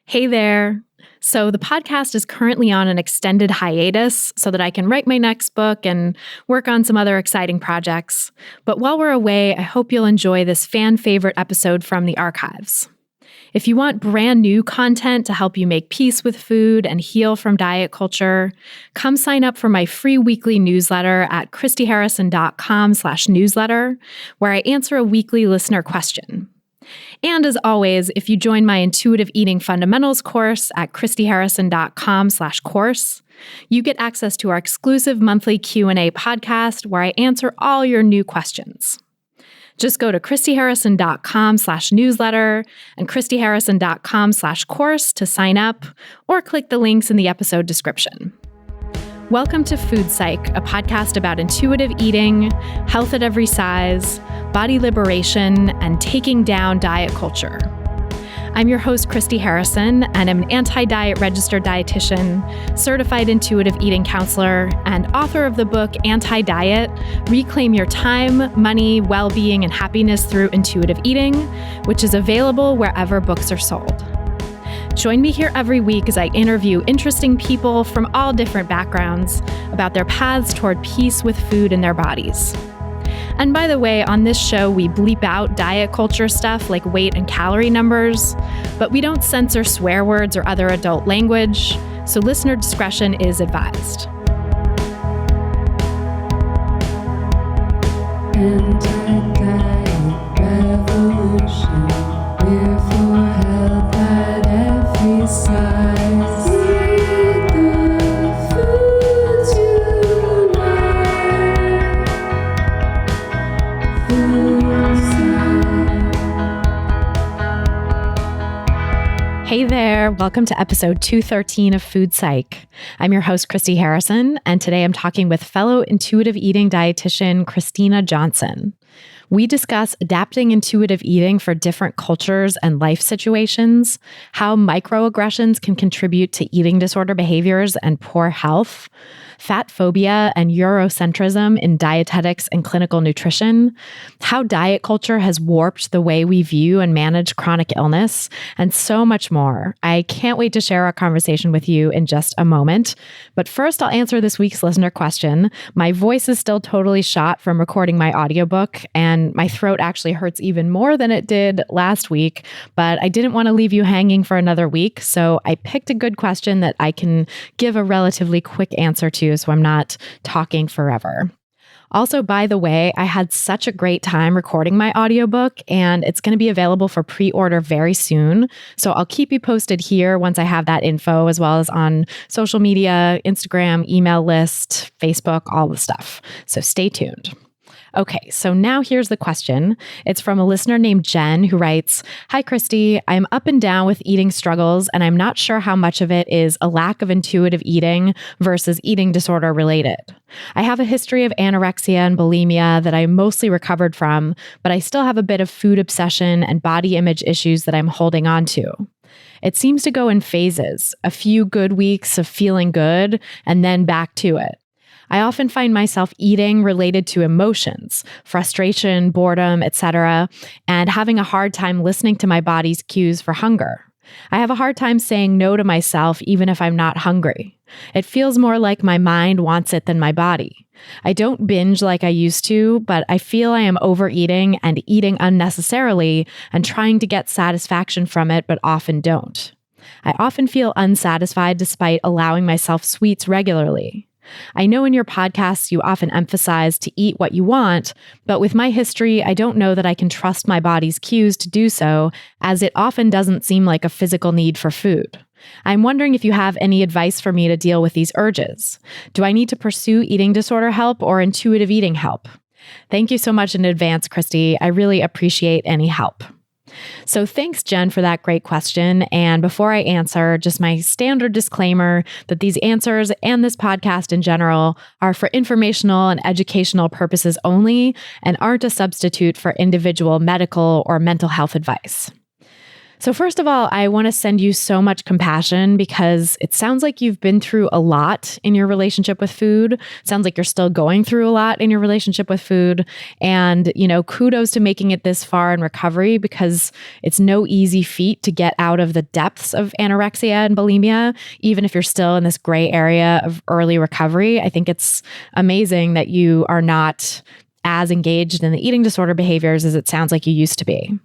Hey there. So the podcast is currently on an extended hiatus so that I can write my next book and work on some other exciting projects. But while we're away, I hope you'll enjoy this fan favorite episode from the archives. If you want brand new content to help you make peace with food and heal from diet culture, come sign up for my free weekly newsletter at christyharrison.com/newsletter, where I answer a weekly listener question. And as always, if you join my Intuitive Eating Fundamentals course at christyharrison.com/course, you get access to our exclusive monthly Q&A podcast where I answer all your new questions. Just go to christyharrison.com/newsletter and christyharrison.com/course to sign up, or click the links in the episode description. Welcome to Food Psych, a podcast about intuitive eating, health at every size, body liberation, and taking down diet culture. I'm your host, Christy Harrison, and I'm an anti-diet registered dietitian, certified intuitive eating counselor, and author of the book Anti-Diet: Reclaim Your Time, Money, Well-Being, and Happiness Through Intuitive Eating, which is available wherever books are sold. Join me here every week as I interview interesting people from all different backgrounds about their paths toward peace with food and their bodies. And by the way, on this show, we bleep out diet culture stuff like weight and calorie numbers, but we don't censor swear words or other adult language, so listener discretion is advised. Anti-diet revolution, we're for health at every size. Eat the foods you like. Food Psych. Hey there, welcome to episode 213 of Food Psych. I'm your host, Christy Harrison, and today I'm talking with fellow intuitive eating dietitian Christyna Johnson. We discuss adapting intuitive eating for different cultures and life situations, how microaggressions can contribute to eating disorder behaviors and poor health, fatphobia and Eurocentrism in dietetics and clinical nutrition, how diet culture has warped the way we view and manage chronic illness, and so much more. I can't wait to share our conversation with you in just a moment. But first, I'll answer this week's listener question. My voice is still totally shot from recording my audiobook, and my throat actually hurts even more than it did last week, but I didn't want to leave you hanging for another week, so I picked a good question that I can give a relatively quick answer to, so I'm not talking forever. Also, by the way, I had such a great time recording my audiobook, and it's going to be available for pre-order very soon. So I'll keep you posted here once I have that info, as well as on social media, Instagram, email list, Facebook, all the stuff. So stay tuned. Okay, so now here's the question. It's from a listener named Jen who writes, "Hi, Christy. I'm up and down with eating struggles, and I'm not sure how much of it is a lack of intuitive eating versus eating disorder related. I have a history of anorexia and bulimia that I mostly recovered from, but I still have a bit of food obsession and body image issues that I'm holding on to. It seems to go in phases, a few good weeks of feeling good, and then back to it. I often find myself eating related to emotions, frustration, boredom, etc., and having a hard time listening to my body's cues for hunger. I have a hard time saying no to myself even if I'm not hungry. It feels more like my mind wants it than my body. I don't binge like I used to, but I feel I am overeating and eating unnecessarily and trying to get satisfaction from it, but often don't. I often feel unsatisfied despite allowing myself sweets regularly. I know in your podcasts you often emphasize to eat what you want, but with my history, I don't know that I can trust my body's cues to do so, as it often doesn't seem like a physical need for food. I'm wondering if you have any advice for me to deal with these urges. Do I need to pursue eating disorder help or intuitive eating help? Thank you so much in advance, Christy. I really appreciate any help." So thanks, Jen, for that great question. And before I answer, just my standard disclaimer that these answers and this podcast in general are for informational and educational purposes only and aren't a substitute for individual medical or mental health advice. So first of all, I want to send you so much compassion because it sounds like you've been through a lot in your relationship with food. It sounds like you're still going through a lot in your relationship with food. And, kudos to making it this far in recovery because it's no easy feat to get out of the depths of anorexia and bulimia, even if you're still in this gray area of early recovery. I think it's amazing that you are not as engaged in the eating disorder behaviors as it sounds like you used to be.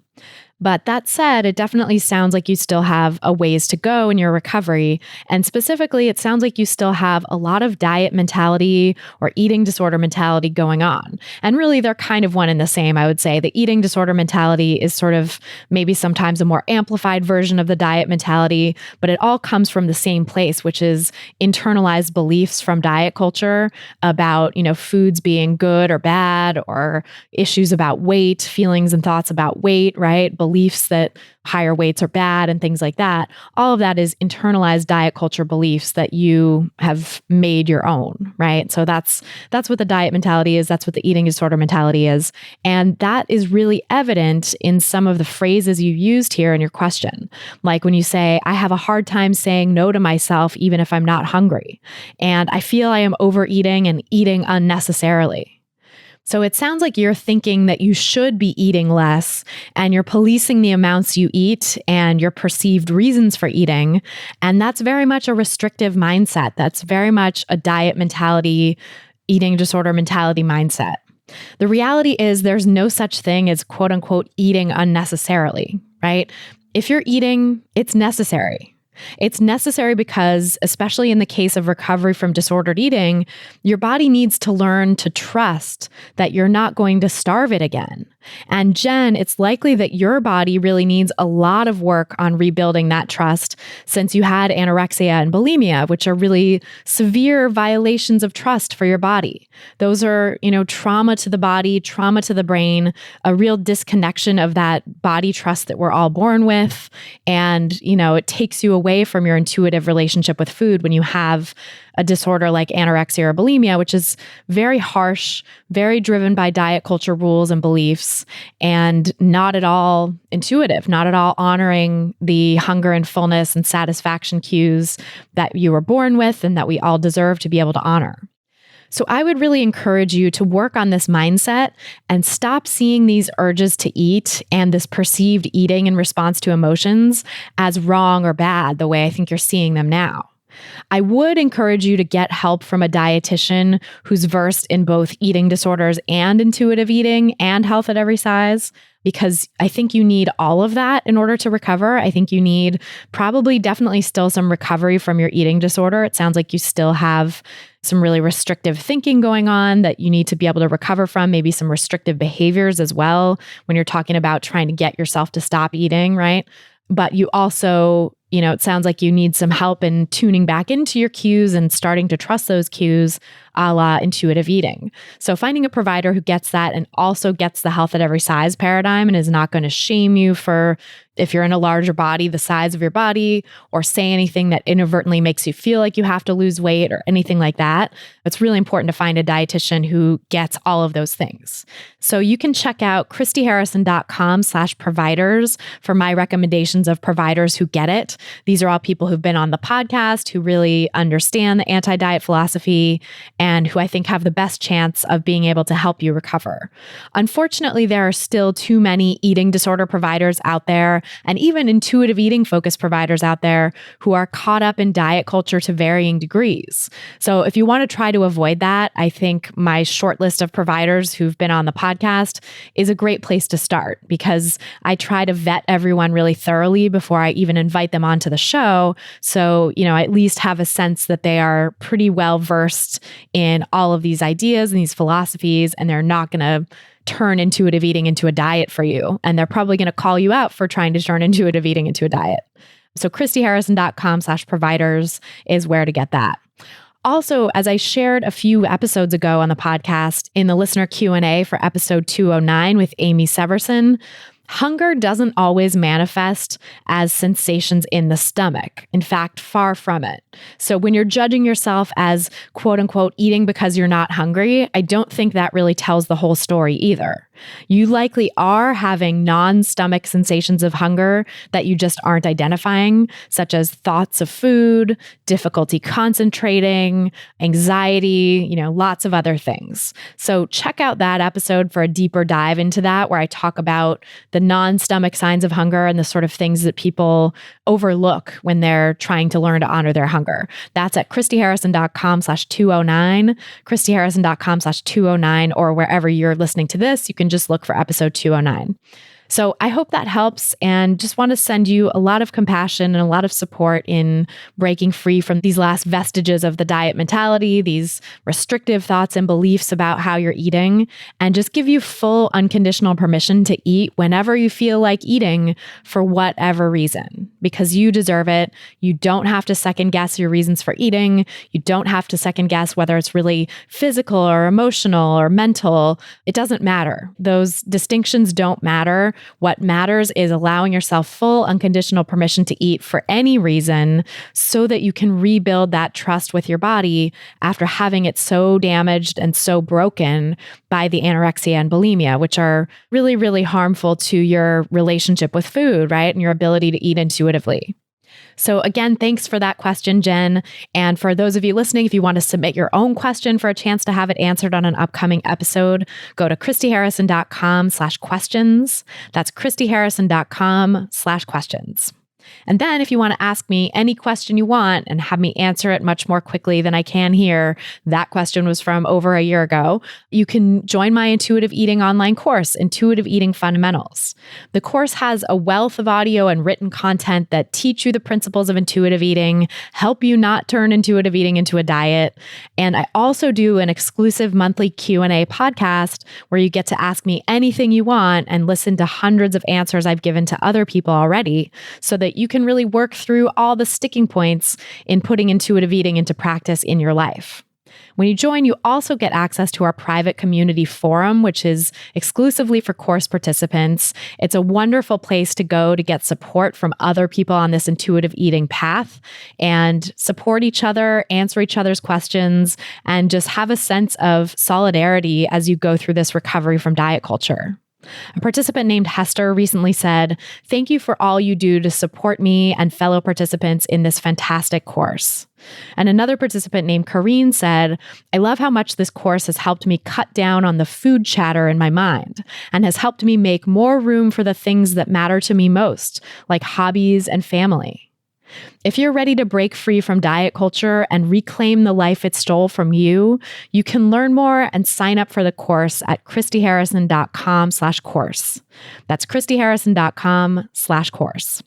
But that said, it definitely sounds like you still have a ways to go in your recovery. And specifically, it sounds like you still have a lot of diet mentality or eating disorder mentality going on. And really, they're kind of one and the same, I would say. The eating disorder mentality is sort of maybe sometimes a more amplified version of the diet mentality, but it all comes from the same place, which is internalized beliefs from diet culture about, foods being good or bad, or issues about weight, feelings and thoughts about weight, right? Beliefs that higher weights are bad and things like that. All of that is internalized diet culture beliefs that you have made your own, right? So that's what the diet mentality is. That's what the eating disorder mentality is. And that is really evident in some of the phrases you used here in your question. Like when you say, I have a hard time saying no to myself, even if I'm not hungry. And I feel I am overeating and eating unnecessarily. So it sounds like you're thinking that you should be eating less and you're policing the amounts you eat and your perceived reasons for eating. And that's very much a restrictive mindset. That's very much a diet mentality, eating disorder mentality mindset. The reality is there's no such thing as quote unquote eating unnecessarily, right? If you're eating, it's necessary. It's necessary because, especially in the case of recovery from disordered eating, your body needs to learn to trust that you're not going to starve it again. And Jen, it's likely that your body really needs a lot of work on rebuilding that trust since you had anorexia and bulimia, which are really severe violations of trust for your body. Those are, trauma to the body, trauma to the brain, a real disconnection of that body trust that we're all born with. And, it takes you away from your intuitive relationship with food when you have a disorder like anorexia or bulimia, which is very harsh, very driven by diet culture rules and beliefs, and not at all intuitive, not at all honoring the hunger and fullness and satisfaction cues that you were born with and that we all deserve to be able to honor. So I would really encourage you to work on this mindset and stop seeing these urges to eat and this perceived eating in response to emotions as wrong or bad the way I think you're seeing them now. I would encourage you to get help from a dietitian who's versed in both eating disorders and intuitive eating and health at every size, because I think you need all of that in order to recover. I think you need definitely still some recovery from your eating disorder. It sounds like you still have some really restrictive thinking going on that you need to be able to recover from, maybe some restrictive behaviors as well when you're talking about trying to get yourself to stop eating, right? But you also, it sounds like you need some help in tuning back into your cues and starting to trust those cues a la intuitive eating. So finding a provider who gets that and also gets the health at every size paradigm and is not going to shame you for if you're in a larger body, the size of your body, or say anything that inadvertently makes you feel like you have to lose weight or anything like that. It's really important to find a dietitian who gets all of those things. So you can check out christyharrison.com/providers for my recommendations of providers who get it. These are all people who've been on the podcast, who really understand the anti-diet philosophy, and who I think have the best chance of being able to help you recover. Unfortunately, there are still too many eating disorder providers out there and even intuitive eating focused providers out there who are caught up in diet culture to varying degrees. So if you want to try to avoid that, I think my short list of providers who've been on the podcast is a great place to start, because I try to vet everyone really thoroughly before I even invite them onto the show. So, I at least have a sense that they are pretty well versed in all of these ideas and these philosophies, and they're not going to turn intuitive eating into a diet for you. And they're probably going to call you out for trying to turn intuitive eating into a diet. So christyharrison.com/providers is where to get that. Also, as I shared a few episodes ago on the podcast in the listener Q&A for episode 209 with Amy Severson, hunger doesn't always manifest as sensations in the stomach. In fact, far from it. So when you're judging yourself as quote unquote eating because you're not hungry, I don't think that really tells the whole story either. You likely are having non-stomach sensations of hunger that you just aren't identifying, such as thoughts of food, difficulty concentrating, anxiety, lots of other things. So check out that episode for a deeper dive into that, where I talk about the non-stomach signs of hunger and the sort of things that people overlook when they're trying to learn to honor their hunger. That's at christyharrison.com/209, christyharrison.com/209, or wherever you're listening to this, you can just look for episode 209. So I hope that helps, and just want to send you a lot of compassion and a lot of support in breaking free from these last vestiges of the diet mentality, these restrictive thoughts and beliefs about how you're eating, and just give you full unconditional permission to eat whenever you feel like eating for whatever reason, because you deserve it. You don't have to second guess your reasons for eating. You don't have to second guess whether it's really physical or emotional or mental. It doesn't matter. Those distinctions don't matter. What matters is allowing yourself full unconditional permission to eat for any reason so that you can rebuild that trust with your body after having it so damaged and so broken by the anorexia and bulimia, which are really, really harmful to your relationship with food, right? And your ability to eat intuitively. So again, thanks for that question, Jen. And for those of you listening, if you want to submit your own question for a chance to have it answered on an upcoming episode, go to christyharrison.com/questions. That's christyharrison.com/questions. And then if you want to ask me any question you want and have me answer it much more quickly than I can here, that question was from over a year ago, you can join my intuitive eating online course, Intuitive Eating Fundamentals. The course has a wealth of audio and written content that teach you the principles of intuitive eating, help you not turn intuitive eating into a diet. And I also do an exclusive monthly Q&A podcast where you get to ask me anything you want and listen to hundreds of answers I've given to other people already, so that you can really work through all the sticking points in putting intuitive eating into practice in your life. When you join, you also get access to our private community forum, which is exclusively for course participants. It's a wonderful place to go to get support from other people on this intuitive eating path and support each other, answer each other's questions, and just have a sense of solidarity as you go through this recovery from diet culture. A participant named Hester recently said, "Thank you for all you do to support me and fellow participants in this fantastic course." And another participant named Kareen said, "I love how much this course has helped me cut down on the food chatter in my mind and has helped me make more room for the things that matter to me most, like hobbies and family." If you're ready to break free from diet culture and reclaim the life it stole from you, you can learn more and sign up for the course at christyharrison.com/course. That's christyharrison.com/course.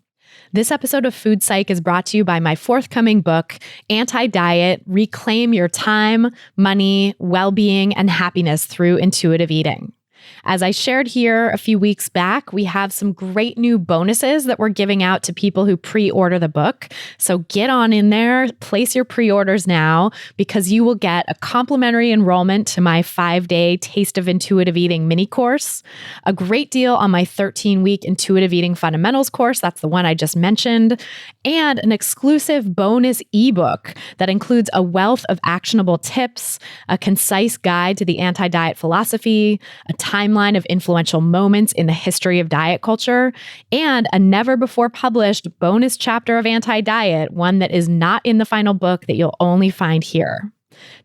This episode of Food Psych is brought to you by my forthcoming book, Anti-Diet: Reclaim Your Time, Money, Well-Being, and Happiness Through Intuitive Eating. As I shared here a few weeks back, we have some great new bonuses that we're giving out to people who pre-order the book. So get on in there, place your pre-orders now, because you will get a complimentary enrollment to my 5-day Taste of Intuitive Eating mini course, a great deal on my 13-week Intuitive Eating Fundamentals course, that's the one I just mentioned, and an exclusive bonus ebook that includes a wealth of actionable tips, a concise guide to the anti-diet philosophy, a timeline of influential moments in the history of diet culture, and a never-before-published bonus chapter of Anti-Diet, one that is not in the final book that you'll only find here.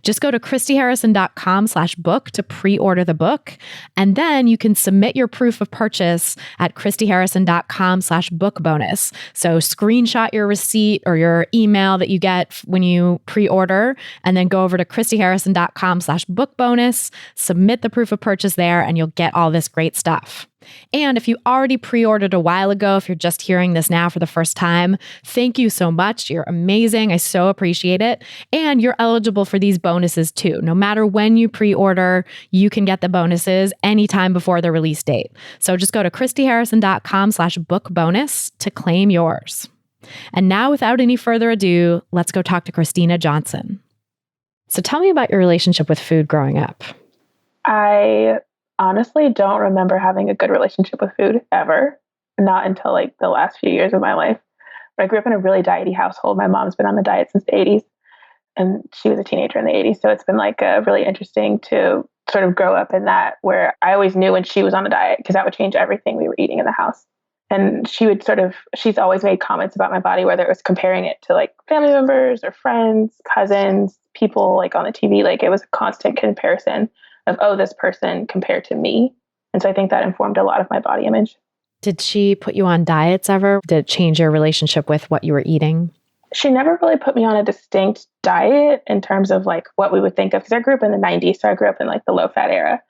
Just go to christyharrison.com/book to pre-order the book, and then you can submit your proof of purchase at christyharrison.com/book bonus. So screenshot your receipt or your email that you get when you pre-order, and then go over to christyharrison.com/book bonus, submit the proof of purchase there, and you'll get all this great stuff. And if you already pre-ordered a while ago, if you're just hearing this now for the first time, thank you so much. You're amazing. I so appreciate it. And you're eligible for these bonuses too. No matter when you pre-order, you can get the bonuses anytime before the release date. So just go to christyharrison.com/book bonus to claim yours. And now, without any further ado, let's go talk to Christyna Johnson. So tell me about your relationship with food growing up. I honestly don't remember having a good relationship with food ever, not until like the last few years of my life. But I grew up in a really diety household. My mom's been on the diet since the 80s, and she was a teenager in the 80s. So it's been like really interesting to sort of grow up in that where I always knew when she was on a diet because that would change everything we were eating in the house. And she's always made comments about my body, whether it was comparing it to like family members or friends, cousins, people like on the TV. Like it was a constant comparison of, oh, this person compared to me. And so I think that informed a lot of my body image. Did she put you on diets ever? Did it change your relationship with what you were eating? She never really put me on a distinct diet in terms of like what we would think of, because I grew up in the 90s. So I grew up in like the low fat era.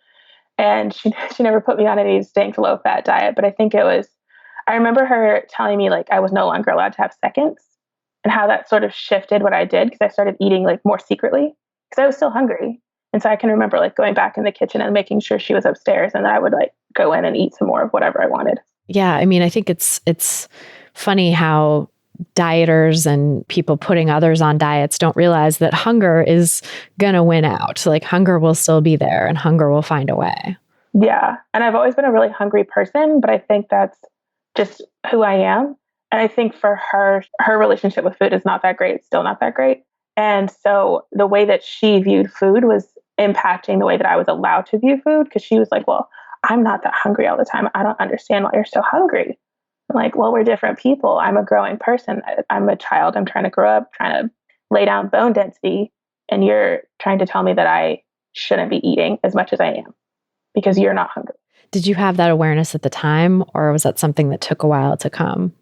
And she never put me on any distinct low fat diet. But I think I remember her telling me like I was no longer allowed to have seconds, and how that sort of shifted what I did because I started eating like more secretly because I was still hungry. And so I can remember like going back in the kitchen and making sure she was upstairs, and then I would like go in and eat some more of whatever I wanted. Yeah, I mean, I think it's funny how dieters and people putting others on diets don't realize that hunger is going to win out. Like hunger will still be there and hunger will find a way. Yeah. And I've always been a really hungry person, but I think that's just who I am. And I think for her relationship with food is not that great. It's still not that great. And so the way that she viewed food was impacting the way that I was allowed to view food, because she was like, well, I'm not that hungry all the time. I don't understand why you're so hungry. I'm like, well, we're different people. I'm a growing person. I'm a child. I'm trying to grow up, trying to lay down bone density. And you're trying to tell me that I shouldn't be eating as much as I am because you're not hungry. Did you have that awareness at the time, or was that something that took a while to come?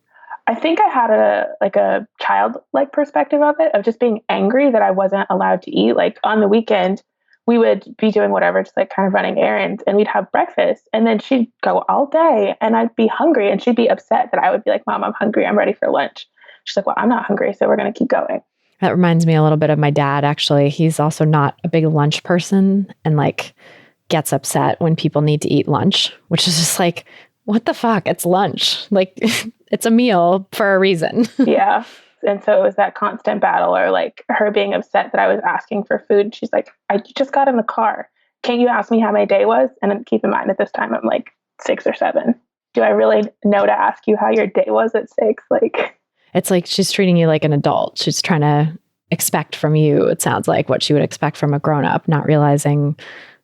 I think I had a childlike perspective of it, of just being angry that I wasn't allowed to eat. Like on the weekend, we would be doing whatever, just like kind of running errands, and we'd have breakfast, and then she'd go all day and I'd be hungry, and she'd be upset that I would be like, Mom, I'm hungry. I'm ready for lunch. She's like, well, I'm not hungry. So we're going to keep going. That reminds me a little bit of my dad, actually. He's also not a big lunch person and like gets upset when people need to eat lunch, which is just like, what the fuck? It's lunch. Like it's a meal for a reason. Yeah. And so it was that constant battle, or like her being upset that I was asking for food. She's like, I just got in the car. Can't you ask me how my day was? And then keep in mind at this time, I'm like 6 or 7. Do I really know to ask you how your day was at 6? Like, it's like she's treating you like an adult. She's trying to expect from you, it sounds like, what she would expect from a grown-up, not realizing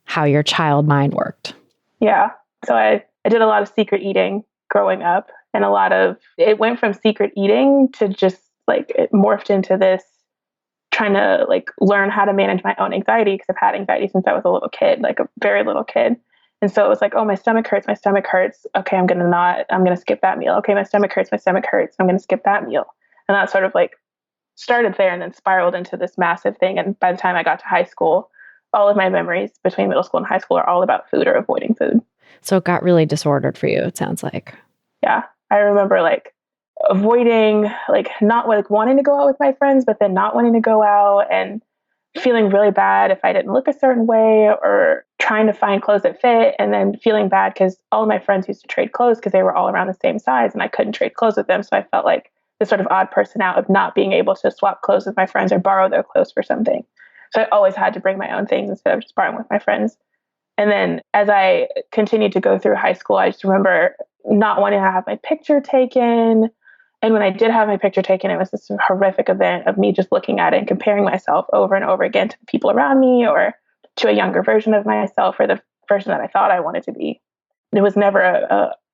how your child mind worked. Yeah. So I did a lot of secret eating growing up, and it went from secret eating to just like it morphed into this trying to like learn how to manage my own anxiety, because I've had anxiety since I was a little kid, like a very little kid. And so it was like, oh, my stomach hurts. Okay, I'm going to skip that meal. Okay, my stomach hurts. I'm going to skip that meal. And that sort of like started there and then spiraled into this massive thing. And by the time I got to high school, all of my memories between middle school and high school are all about food or avoiding food. So it got really disordered for you, it sounds like. Yeah. I remember like avoiding, like not like wanting to go out with my friends, but then not wanting to go out, and feeling really bad if I didn't look a certain way, or trying to find clothes that fit, and then feeling bad because all of my friends used to trade clothes because they were all around the same size and I couldn't trade clothes with them. So I felt like this sort of odd person out of not being able to swap clothes with my friends or borrow their clothes for something. So I always had to bring my own things instead of just borrowing with my friends. And then as I continued to go through high school, I just remember not wanting to have my picture taken. And when I did have my picture taken, it was this horrific event of me just looking at it and comparing myself over and over again to the people around me, or to a younger version of myself, or the version that I thought I wanted to be. It was never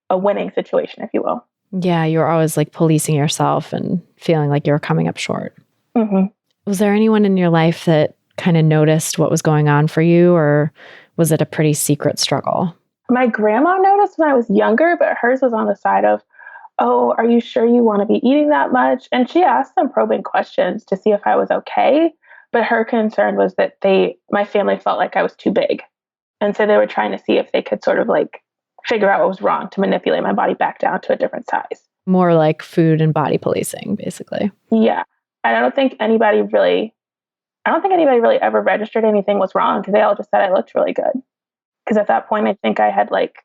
a winning situation, if you will. Yeah, you were always like policing yourself and feeling like you were coming up short. Mm-hmm. Was there anyone in your life that kind of noticed what was going on for you, or was it a pretty secret struggle? My grandma noticed when I was younger, but hers was on the side of, oh, are you sure you want to be eating that much? And she asked some probing questions to see if I was okay. But her concern was that my family felt like I was too big. And so they were trying to see if they could sort of like figure out what was wrong to manipulate my body back down to a different size. More like food and body policing, basically. Yeah. And I don't think anybody really ever registered anything was wrong, because they all just said I looked really good. Because at that point, I think I had like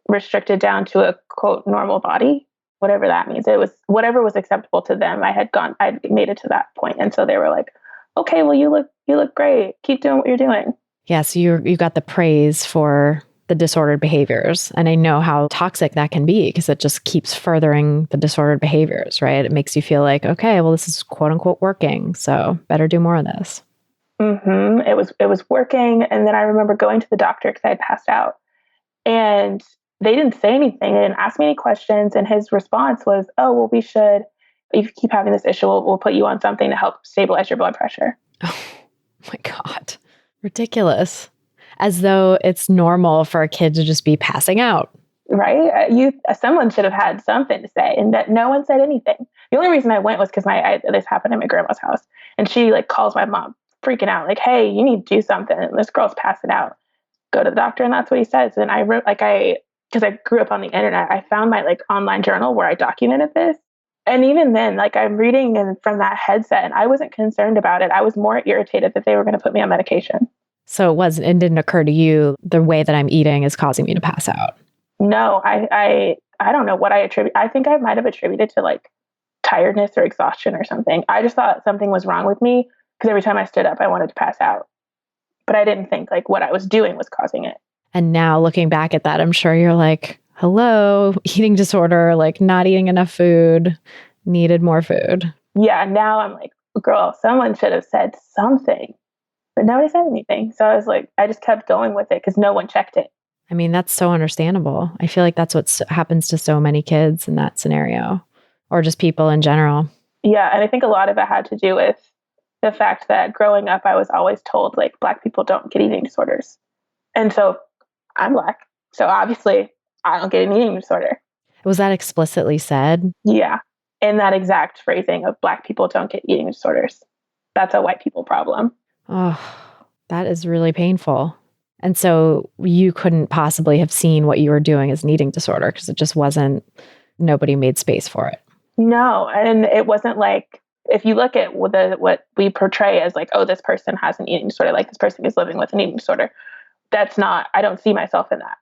restricted down to a quote normal body, whatever that means. It was whatever was acceptable to them. I'd made it to that point. And so they were like, okay, well, you look great. Keep doing what you're doing. Yeah. So you got the praise for the disordered behaviors. And I know how toxic that can be, because it just keeps furthering the disordered behaviors, right? It makes you feel like, okay, well, this is quote unquote working. So better do more of this. It was working. And then I remember going to the doctor because I had passed out. And they didn't say anything. They didn't ask me any questions. And his response was, oh, well, if you keep having this issue, we'll put you on something to help stabilize your blood pressure. Oh my God. Ridiculous. As though it's normal for a kid to just be passing out. Right? Someone should have had something to say, and that no one said anything. The only reason I went was because this happened at my grandma's house, and she like calls my mom, freaking out, like, "Hey, you need to do something. This girl's passing out. Go to the doctor." And that's what he says. And I wrote because I grew up on the internet, I found my like online journal where I documented this. And even then, like I'm reading and from that headset, and I wasn't concerned about it. I was more irritated that they were going to put me on medication. So it didn't occur to you the way that I'm eating is causing me to pass out. No, I don't know what I attribute. I think I might have attributed to like tiredness or exhaustion or something. I just thought something was wrong with me because every time I stood up, I wanted to pass out. But I didn't think like what I was doing was causing it. And now looking back at that, I'm sure you're like, hello, eating disorder, like not eating enough food, needed more food. Yeah, now I'm like, girl, someone should have said something. But nobody said anything. So I was like, I just kept going with it because no one checked it. I mean, that's so understandable. I feel like that's what happens to so many kids in that scenario, or just people in general. Yeah, and I think a lot of it had to do with the fact that growing up, I was always told like Black people don't get eating disorders. And so I'm Black. So obviously I don't get an eating disorder. Was that explicitly said? Yeah. And that exact phrasing of Black people don't get eating disorders. That's a white people problem. Oh, that is really painful. And so you couldn't possibly have seen what you were doing as an eating disorder because it just wasn't, nobody made space for it. No. And it wasn't like, if you look at what we portray as like, oh, this person has an eating disorder, like this person is living with an eating disorder. That's not, I don't see myself in that.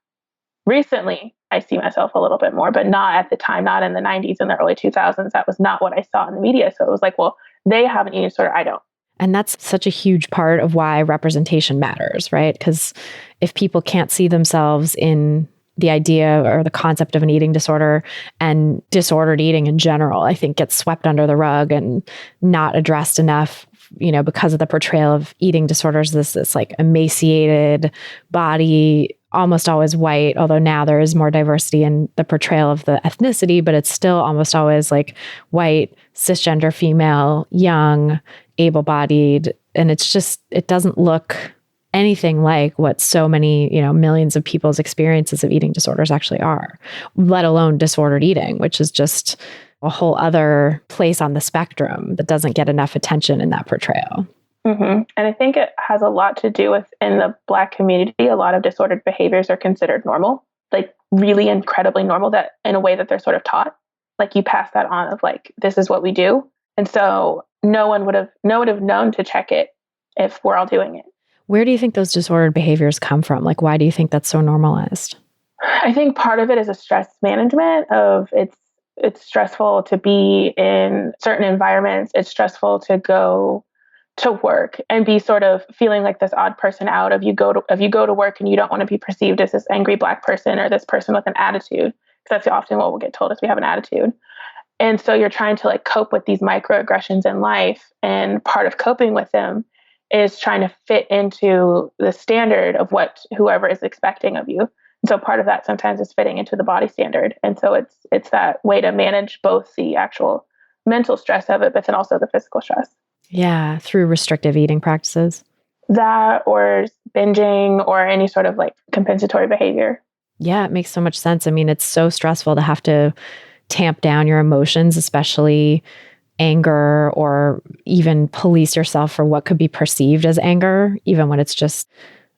Recently, I see myself a little bit more, but not at the time, not in the 90s and the early 2000s. That was not what I saw in the media. So it was like, well, they have an eating disorder, I don't. And that's such a huge part of why representation matters, right? Because if people can't see themselves in the idea or the concept of an eating disorder, and disordered eating in general, I think gets swept under the rug and not addressed enough, because of the portrayal of eating disorders, this like emaciated body, almost always white, although now there is more diversity in the portrayal of the ethnicity, but it's still almost always like white, cisgender female, young, able-bodied. And it doesn't look anything like what so many, millions of people's experiences of eating disorders actually are, let alone disordered eating, which is just a whole other place on the spectrum that doesn't get enough attention in that portrayal. Mm-hmm. And I think it has a lot to do with, in the Black community, a lot of disordered behaviors are considered normal, like really incredibly normal, that in a way that they're sort of taught, like you pass that on of like, this is what we do. And so no one would have known to check it if we're all doing it. Where do you think those disordered behaviors come from? Like, why do you think that's so normalized? I think part of it is a stress management of it's stressful to be in certain environments. It's stressful to go to work and be sort of feeling like this odd person out of you go to work and you don't want to be perceived as this angry Black person or this person with an attitude. Because that's often what we'll get told is we have an attitude. And so you're trying to like cope with these microaggressions in life. And part of coping with them is trying to fit into the standard of what whoever is expecting of you. And so part of that sometimes is fitting into the body standard. And so it's that way to manage both the actual mental stress of it, but then also the physical stress. Yeah, through restrictive eating practices. That or binging or any sort of like compensatory behavior. Yeah, it makes so much sense. I mean, it's so stressful to have to tamp down your emotions, especially anger, or even police yourself for what could be perceived as anger, even when it's just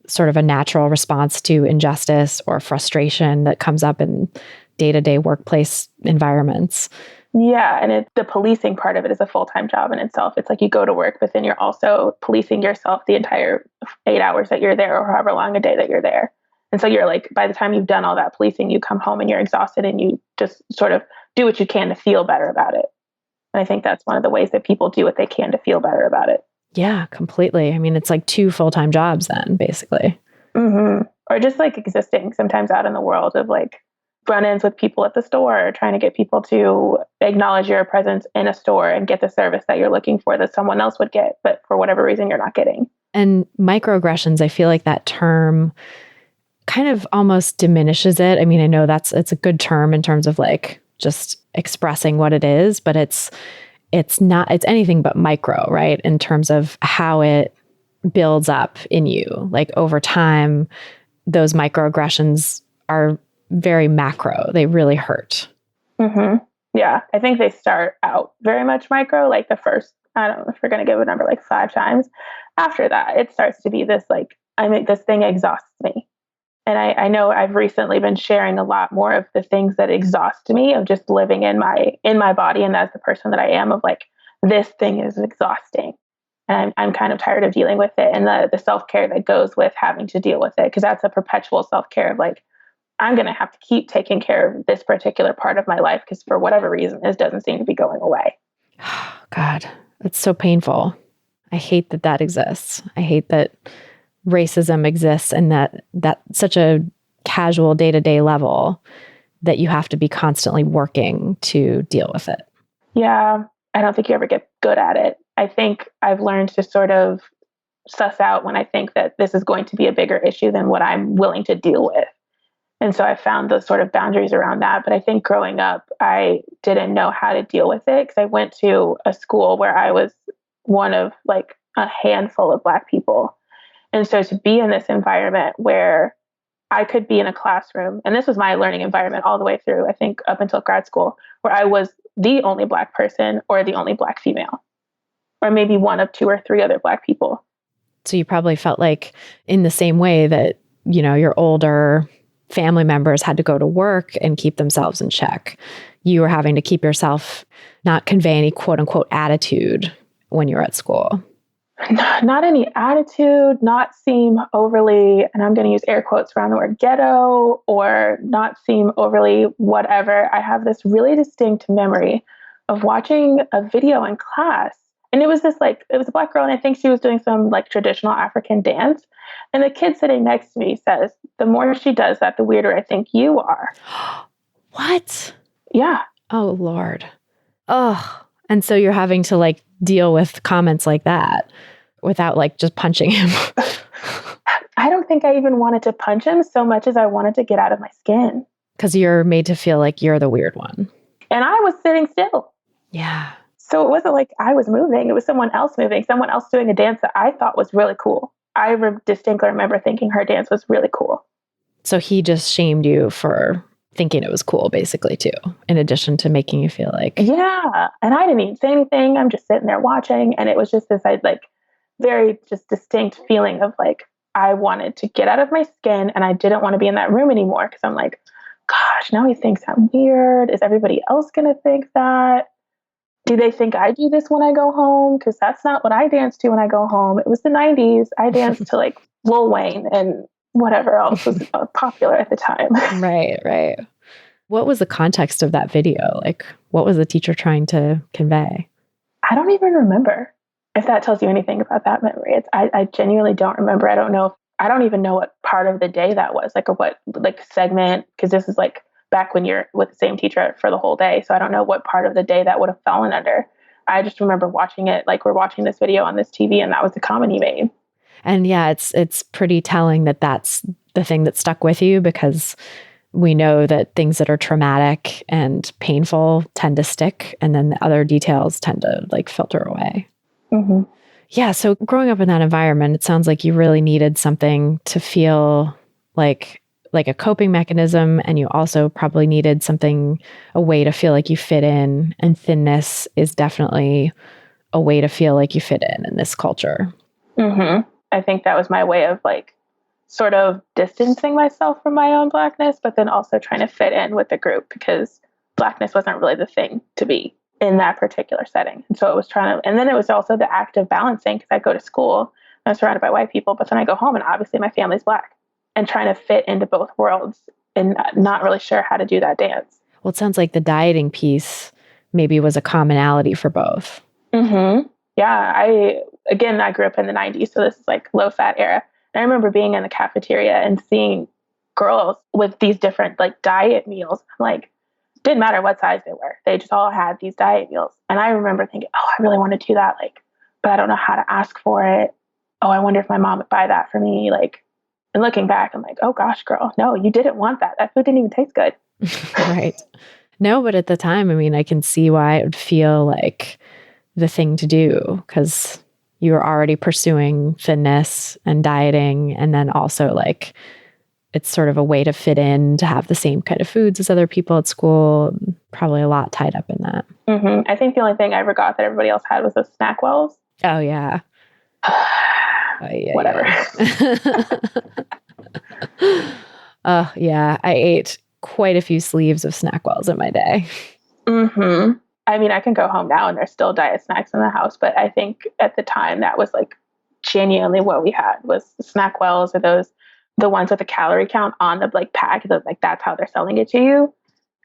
sort of a natural response to injustice or frustration that comes up in day-to-day workplace environments. Yeah, and the policing part of it is a full-time job in itself. It's like you go to work, but then you're also policing yourself the entire 8 hours that you're there or however long a day that you're there. And so you're like, by the time you've done all that policing, you come home and you're exhausted and you just sort of do what you can to feel better about it. And I think that's one of the ways that people do what they can to feel better about it. Yeah, completely. I mean, it's like 2 full-time jobs then, basically. Mm-hmm. Or just like existing sometimes out in the world of like run-ins with people at the store, trying to get people to acknowledge your presence in a store and get the service that you're looking for that someone else would get, but for whatever reason you're not getting. And microaggressions, I feel like that term kind of almost diminishes it. I mean, I know it's a good term in terms of like just expressing what it is, but it's anything but micro, right? In terms of how it builds up in you. Like over time, those microaggressions are very macro. They really hurt. Mm-hmm. Yeah, I think they start out very much micro, like the first, I don't know if we're going to give a number, like 5 times. After that, it starts to be this like, this thing exhausts me. And I know I've recently been sharing a lot more of the things that exhaust me of just living in my body. And as the person that I am, of like, this thing is exhausting. And I'm kind of tired of dealing with it. And the self-care that goes with having to deal with it, because that's a perpetual self-care of like, I'm going to have to keep taking care of this particular part of my life because for whatever reason, this doesn't seem to be going away. God, it's so painful. I hate that exists. I hate that racism exists and that such a casual day-to-day level that you have to be constantly working to deal with it. Yeah, I don't think you ever get good at it. I think I've learned to sort of suss out when I think that this is going to be a bigger issue than what I'm willing to deal with. And so I found those sort of boundaries around that. But I think growing up, I didn't know how to deal with it because I went to a school where I was one of like a handful of Black people. And so to be in this environment where I could be in a classroom, and this was my learning environment all the way through, I think up until grad school, where I was the only Black person or the only Black female, or maybe one of 2 or 3 other Black people. So you probably felt like in the same way that, your older family members had to go to work and keep themselves in check. You were having to keep yourself, not convey any quote unquote attitude when you're at school. Not any attitude, not seem overly, and I'm going to use air quotes around the word ghetto, or not seem overly whatever. I have this really distinct memory of watching a video in class. And it was a Black girl, and I think she was doing some like traditional African dance. And the kid sitting next to me says, the more she does that, the weirder I think you are. What? Yeah. Oh, Lord. Oh, and so you're having to like deal with comments like that without like just punching him. I don't think I even wanted to punch him so much as I wanted to get out of my skin. Because you're made to feel like you're the weird one. And I was sitting still. Yeah. So it wasn't like I was moving. It was someone else moving, someone else doing a dance that I thought was really cool. I distinctly remember thinking her dance was really cool. So he just shamed you for thinking it was cool, basically, too, in addition to making you feel like... Yeah. And I didn't even say anything. I'm just sitting there watching. And it was just this like very just distinct feeling of like, I wanted to get out of my skin and I didn't want to be in that room anymore. Because I'm like, gosh, now he thinks I'm weird. Is everybody else going to think that? Do they think I do this when I go home? Because that's not what I dance to when I go home. It was the 90s. I danced to like Lil Wayne and whatever else was popular at the time. Right. What was the context of that video? Like, what was the teacher trying to convey? I don't even remember, if that tells you anything about that memory. I genuinely don't remember. I don't even know what part of the day that was, like, or what like segment, because this is like back when you're with the same teacher for the whole day. So I don't know what part of the day that would have fallen under. I just remember watching it, like we're watching this video on this TV and that was the comment he made. And yeah, it's pretty telling that that's the thing that stuck with you, because we know that things that are traumatic and painful tend to stick, and then the other details tend to like filter away. Mm-hmm. Yeah. So growing up in that environment, it sounds like you really needed something to feel like a coping mechanism. And you also probably needed a way to feel like you fit in. And thinness is definitely a way to feel like you fit in this culture. Mm-hmm. I think that was my way of like sort of distancing myself from my own Blackness, but then also trying to fit in with the group, because Blackness wasn't really the thing to be in that particular setting. And so it was and then it was also the act of balancing, because I go to school, I'm surrounded by white people, but then I go home and obviously my family's Black, and trying to fit into both worlds and not really sure how to do that dance. Well, it sounds like the dieting piece maybe was a commonality for both. Mm-hmm. Yeah. I grew up in the 90s, so this is like low fat era. And I remember being in the cafeteria and seeing girls with these different like diet meals. Like, didn't matter what size they were. They just all had these diet meals. And I remember thinking, oh, I really want to do that. Like, but I don't know how to ask for it. oh, I wonder if my mom would buy that for me. Like, and looking back, I'm like, oh gosh, girl, no, you didn't want that. That food didn't even taste good. Right. No, but at the time, I mean, I can see why it would feel like the thing to do, because you were already pursuing thinness and dieting. And then also like, it's sort of a way to fit in, to have the same kind of foods as other people at school. Probably a lot tied up in that. I think the only thing I forgot that everybody else had was those snack wells. Oh, yeah. Whatever. Yeah. I ate quite a few sleeves of snack wells in my day. I mean, I can go home now and there's still diet snacks in the house, but I think at the time that was like genuinely what we had was the snack wells, or the ones with a calorie count on the like pack, like that's how they're selling it to you.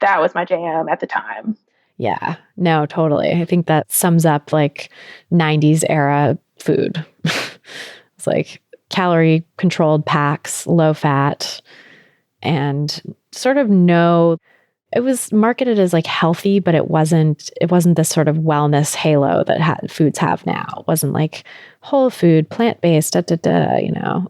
That was my jam at the time. Yeah, no, totally. I think that sums up like 90s era food. It's like calorie controlled packs, low fat, and sort of it was marketed as like healthy, but it wasn't this sort of wellness halo that foods have now. It wasn't like whole food, plant-based, it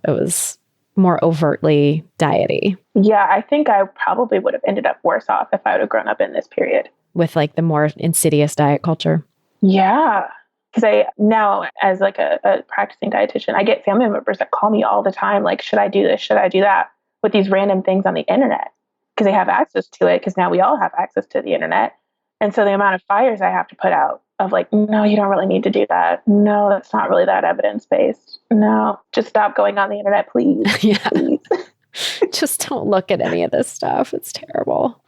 was more overtly diety. Yeah, I think I probably would have ended up worse off if I would have grown up in this period. With like the more insidious diet culture. Yeah. Because I now, as like a practicing dietitian, I get family members that call me all the time, like, should I do this? Should I do that? With these random things on the internet. Because they have access to it, because now we all have access to the internet. And so the amount of fires I have to put out of like, no, you don't really need to do that. No, that's not really that evidence-based. No, just stop going on the internet, please. Yeah. Please. Just don't look at any of this stuff. It's terrible.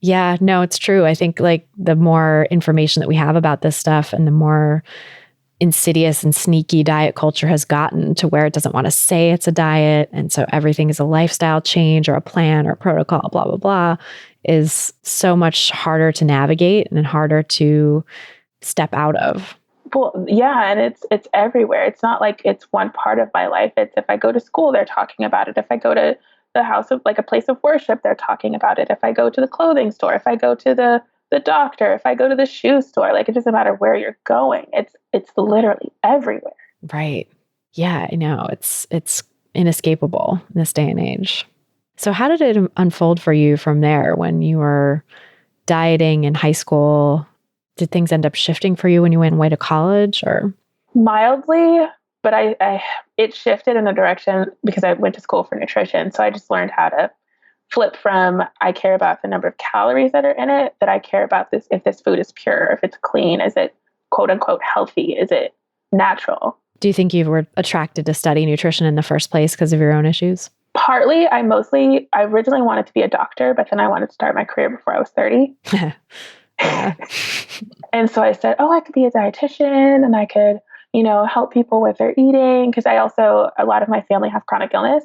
Yeah, no, it's true. I think like the more information that we have about this stuff and the more insidious and sneaky diet culture has gotten to where it doesn't want to say it's a diet. And so everything is a lifestyle change or a plan or a protocol, blah, blah, blah, is so much harder to navigate and harder to step out of. Well, yeah, and it's everywhere. It's not like it's one part of my life. It's if I go to school, they're talking about it. If I go to the house of like a place of worship, they're talking about it. If I go to the clothing store, if I go to the doctor, if I go to the shoe store, like it doesn't matter where you're going. It's literally everywhere. Right. Yeah, I know. It's inescapable in this day and age. So how did it unfold for you from there when you were dieting in high school? Did things end up shifting for you when you went away to college, or? Mildly, but it shifted in a direction because I went to school for nutrition. So I just learned how to flip from I care about the number of calories that are in it, that I care about this, if this food is pure, if it's clean, is it quote unquote healthy, is it natural? Do you think you were attracted to study nutrition in the first place because of your own issues? Partly. I originally wanted to be a doctor, but then I wanted to start my career before I was 30. And so I said, oh, I could be a dietitian and I could, help people with their eating. Cause a lot of my family have chronic illness.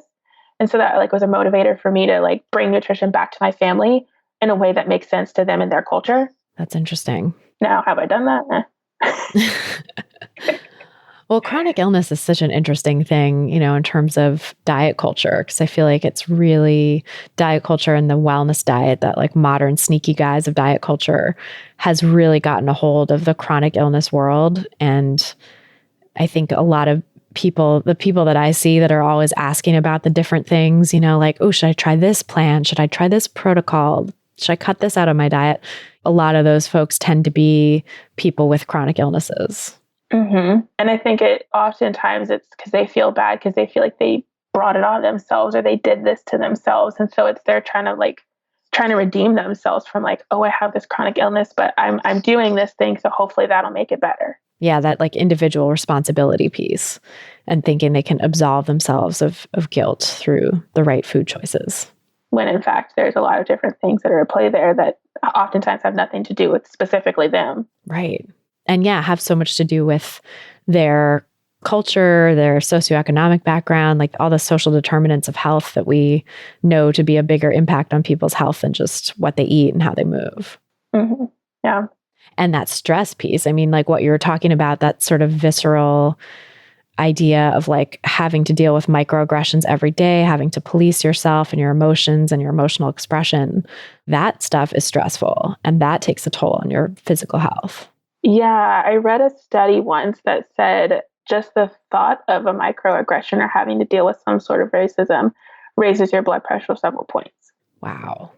And so that like was a motivator for me to like bring nutrition back to my family in a way that makes sense to them and their culture. That's interesting. Now, have I done that? Well, chronic illness is such an interesting thing, in terms of diet culture, because I feel like it's really diet culture and the wellness diet, that like modern sneaky guys of diet culture has really gotten a hold of the chronic illness world. And I think a lot of the people that I see that are always asking about the different things, like, oh, should I try this plan? Should I try this protocol? Should I cut this out of my diet? A lot of those folks tend to be people with chronic illnesses. Mm-hmm. And I think oftentimes it's because they feel bad because they feel like they brought it on themselves or they did this to themselves. And so they're trying to redeem themselves from like, oh, I have this chronic illness, but I'm doing this thing. So hopefully that'll make it better. Yeah. That like individual responsibility piece and thinking they can absolve themselves of guilt through the right food choices. When in fact, there's a lot of different things that are at play there that oftentimes have nothing to do with specifically them. Right. And have so much to do with their culture, their socioeconomic background, like all the social determinants of health that we know to be a bigger impact on people's health than just what they eat and how they move. Mm-hmm. Yeah. And that stress piece, I mean, like what you were talking about, that sort of visceral idea of like having to deal with microaggressions every day, having to police yourself and your emotions and your emotional expression, that stuff is stressful and that takes a toll on your physical health. Yeah, I read a study once that said just the thought of a microaggression or having to deal with some sort of racism raises your blood pressure several points. Wow.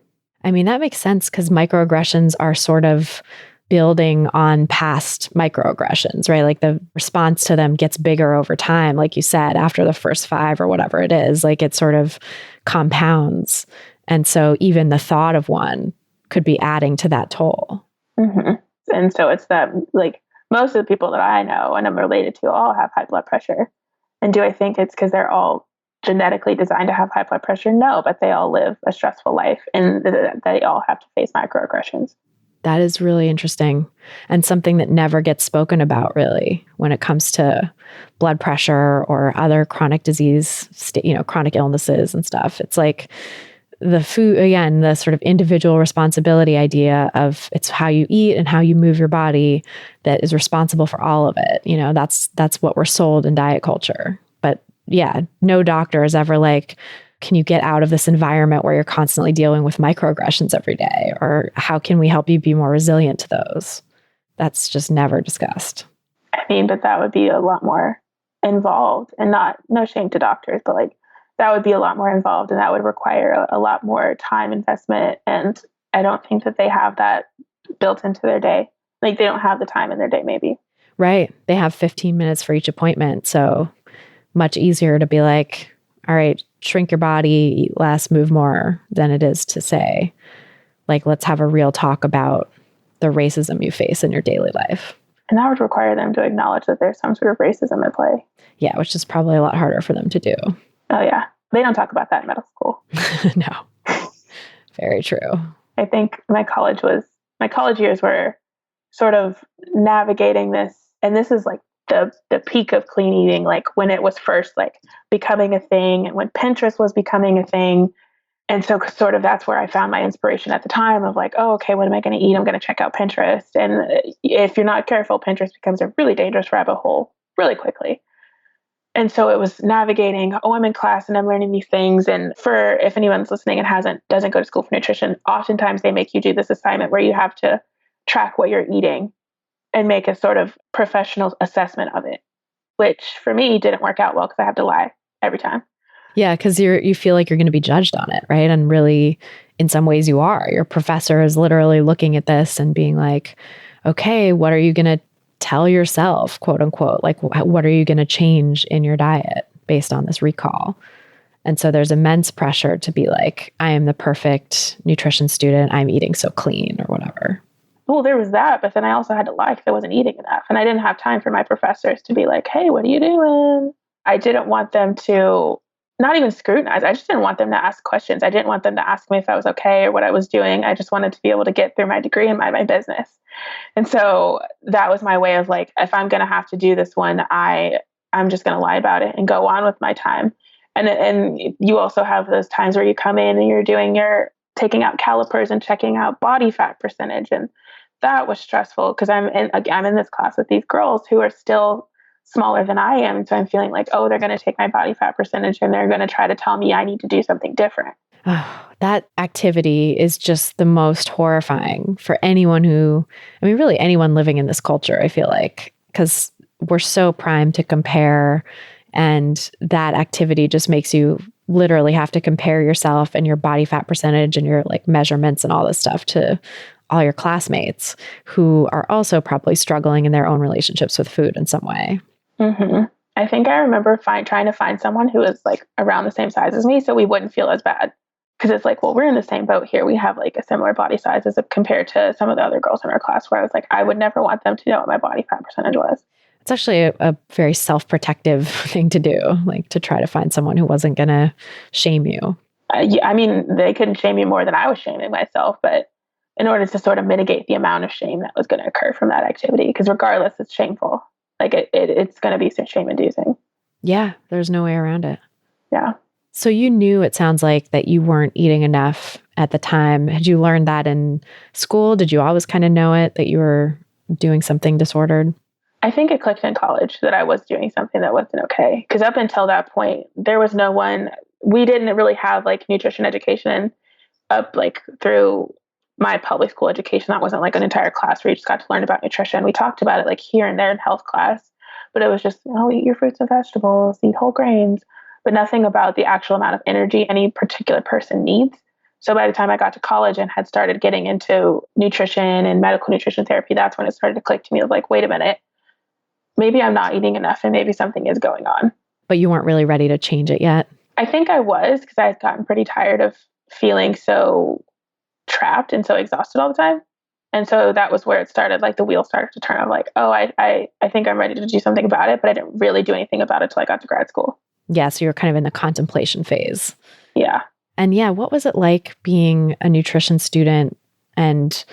I mean, that makes sense because microaggressions are sort of building on past microaggressions, right? Like the response to them gets bigger over time. Like you said, after the first 5 or whatever it is, like it sort of compounds. And so even the thought of one could be adding to that toll. Mm-hmm. And so it's that, like, most of the people that I know and I'm related to all have high blood pressure. And do I think it's because they're all genetically designed to have high blood pressure? No, but they all live a stressful life and they all have to face microaggressions. That is really interesting and something that never gets spoken about really when it comes to blood pressure or other chronic disease, chronic illnesses and stuff. It's like the food, again, the sort of individual responsibility idea of it's how you eat and how you move your body that is responsible for all of it. That's what we're sold in diet culture. But yeah, no doctor is ever like, can you get out of this environment where you're constantly dealing with microaggressions every day? Or how can we help you be more resilient to those? That's just never discussed. I mean, but that would be a lot more involved and no shame to doctors, but like that would be a lot more involved and that would require a lot more time investment. And I don't think that they have that built into their day. Like they don't have the time in their day, maybe. Right. They have 15 minutes for each appointment. So much easier to be like, all right, shrink your body, eat less, move more than it is to say, like, let's have a real talk about the racism you face in your daily life. And that would require them to acknowledge that there's some sort of racism at play. Yeah, which is probably a lot harder for them to do. Oh, yeah. They don't talk about that in middle school. No. Very true. I think my college years were sort of navigating this. And this is like the peak of clean eating, like when it was first like becoming a thing and when Pinterest was becoming a thing. And so sort of that's where I found my inspiration at the time of like, oh, okay, what am I going to eat? I'm going to check out Pinterest. And if you're not careful, Pinterest becomes a really dangerous rabbit hole really quickly. And so it was navigating, oh, I'm in class and I'm learning these things. And for if anyone's listening and doesn't go to school for nutrition, oftentimes they make you do this assignment where you have to track what you're eating and make a sort of professional assessment of it, which for me didn't work out well because I had to lie every time. Yeah, because you feel like you're going to be judged on it, right? And really, in some ways you are. Your professor is literally looking at this and being like, okay, what are you going to tell yourself, quote unquote? Like, what are you going to change in your diet based on this recall? And so there's immense pressure to be like, I am the perfect nutrition student. I'm eating so clean or whatever. Well, there was that, but then I also had to lie because I wasn't eating enough. And I didn't have time for my professors to be like, hey, what are you doing? I didn't want them to not even scrutinize. I just didn't want them to ask questions. I didn't want them to ask me if I was okay or what I was doing. I just wanted to be able to get through my degree and my business. And so that was my way of like, if I'm going to have to do this one, I'm just going to lie about it and go on with my time. And you also have those times where you come in and you're taking out calipers and checking out body fat percentage. And that was stressful because I'm in this class with these girls who are still smaller than I am. And so I'm feeling like, oh, they're going to take my body fat percentage and they're going to try to tell me I need to do something different. Oh, that activity is just the most horrifying for anyone really anyone living in this culture, I feel like, because we're so primed to compare. And that activity just makes you literally have to compare yourself and your body fat percentage and your like measurements and all this stuff to all your classmates who are also probably struggling in their own relationships with food in some way. Mm-hmm. I think I remember trying to find someone who was like around the same size as me so we wouldn't feel as bad. Because it's like, well, we're in the same boat here. We have like a similar body size as compared to some of the other girls in our class where I was like, I would never want them to know what my body fat percentage was. It's actually a very self-protective thing to do, like to try to find someone who wasn't going to shame you. I mean, they couldn't shame me more than I was shaming myself, but in order to sort of mitigate the amount of shame that was going to occur from that activity, because regardless, it's shameful. Like it's going to be shame-inducing. Yeah, there's no way around it. Yeah. So you knew, it sounds like, that you weren't eating enough at the time. Had you learned that in school? Did you always kind of know it, that you were doing something disordered? I think it clicked in college that I was doing something that wasn't okay. Because up until that point, there was no one, we didn't really have like nutrition education up like through my public school education. That wasn't like an entire class where you just got to learn about nutrition. We talked about it like here and there in health class, but it was just, oh, eat your fruits and vegetables, eat whole grains, but nothing about the actual amount of energy any particular person needs. So by the time I got to college and had started getting into nutrition and medical nutrition therapy, that's when it started to click to me of like, wait a minute, maybe I'm not eating enough and maybe something is going on. But you weren't really ready to change it yet? I think I was, because I had gotten pretty tired of feeling so trapped and so exhausted all the time. And so that was where it started, like the wheel started to turn. I'm like, oh, I think I'm ready to do something about it, but I didn't really do anything about it till I got to grad school. Yeah, so you're kind of in the contemplation phase. Yeah. And yeah, what was it like being a nutrition student and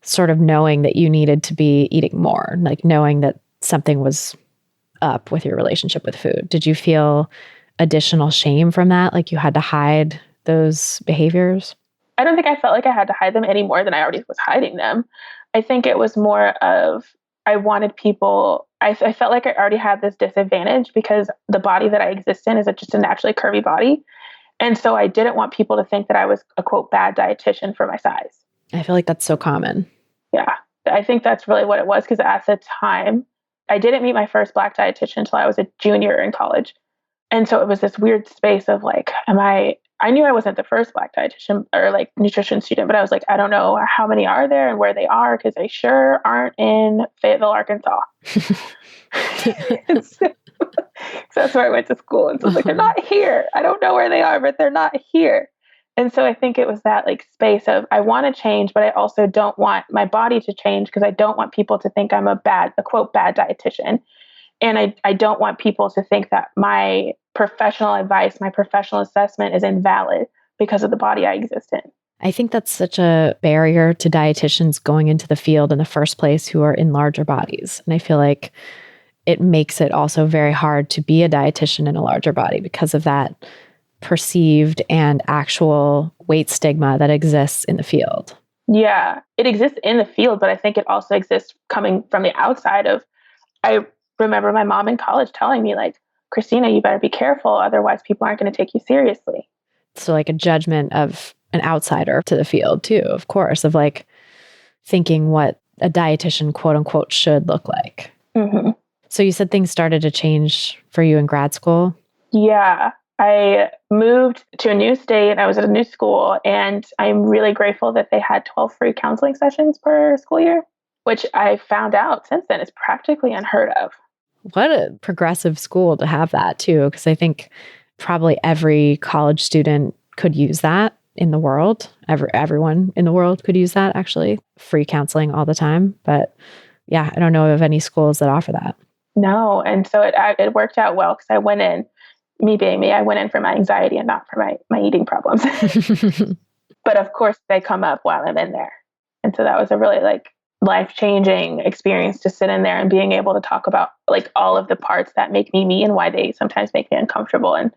sort of knowing that you needed to be eating more, like knowing that something was up with your relationship with food? Did you feel additional shame from that? Like you had to hide those behaviors? I don't think I felt like I had to hide them any more than I already was hiding them. I think it was more of, I wanted people, I felt like I already had this disadvantage because the body that I exist in is just a naturally curvy body. And so I didn't want people to think that I was a quote bad dietitian for my size. I feel like that's so common. Yeah, I think that's really what it was, because at the time, I didn't meet my first Black dietitian until I was a junior in college. And so it was this weird space of like, I knew I wasn't the first Black dietitian or like nutrition student, but I was like, I don't know how many are there and where they are, because they sure aren't in Fayetteville, Arkansas. So that's where I went to school. And so I was like, they're not here. I don't know where they are, but they're not here. And so I think it was that like space of, I want to change, but I also don't want my body to change because I don't want people to think I'm a quote, bad dietitian. And I don't want people to think that my professional advice, my professional assessment is invalid because of the body I exist in. I think that's such a barrier to dietitians going into the field in the first place who are in larger bodies. And I feel like it makes it also very hard to be a dietitian in a larger body because of that perceived and actual weight stigma that exists in the field. Yeah, it exists in the field, but I think it also exists coming from the outside of, I remember my mom in college telling me like, Christyna, you better be careful. Otherwise people aren't going to take you seriously. So like a judgment of an outsider to the field too, of course, of like thinking what a dietitian quote unquote should look like. Mm-hmm. So you said things started to change for you in grad school? Yeah, I moved to a new state. I was at a new school, and I'm really grateful that they had 12 free counseling sessions per school year, which I found out since then is practically unheard of. What a progressive school to have that too, because I think probably every college student could use that in the world. Everyone in the world could use that, actually. Free counseling all the time. But yeah, I don't know of any schools that offer that. No. And so it worked out well because I went in, me being me, I went in for my anxiety and not for my eating problems. But of course, they come up while I'm in there. And so that was a really like life-changing experience to sit in there and being able to talk about like all of the parts that make me me and why they sometimes make me uncomfortable, and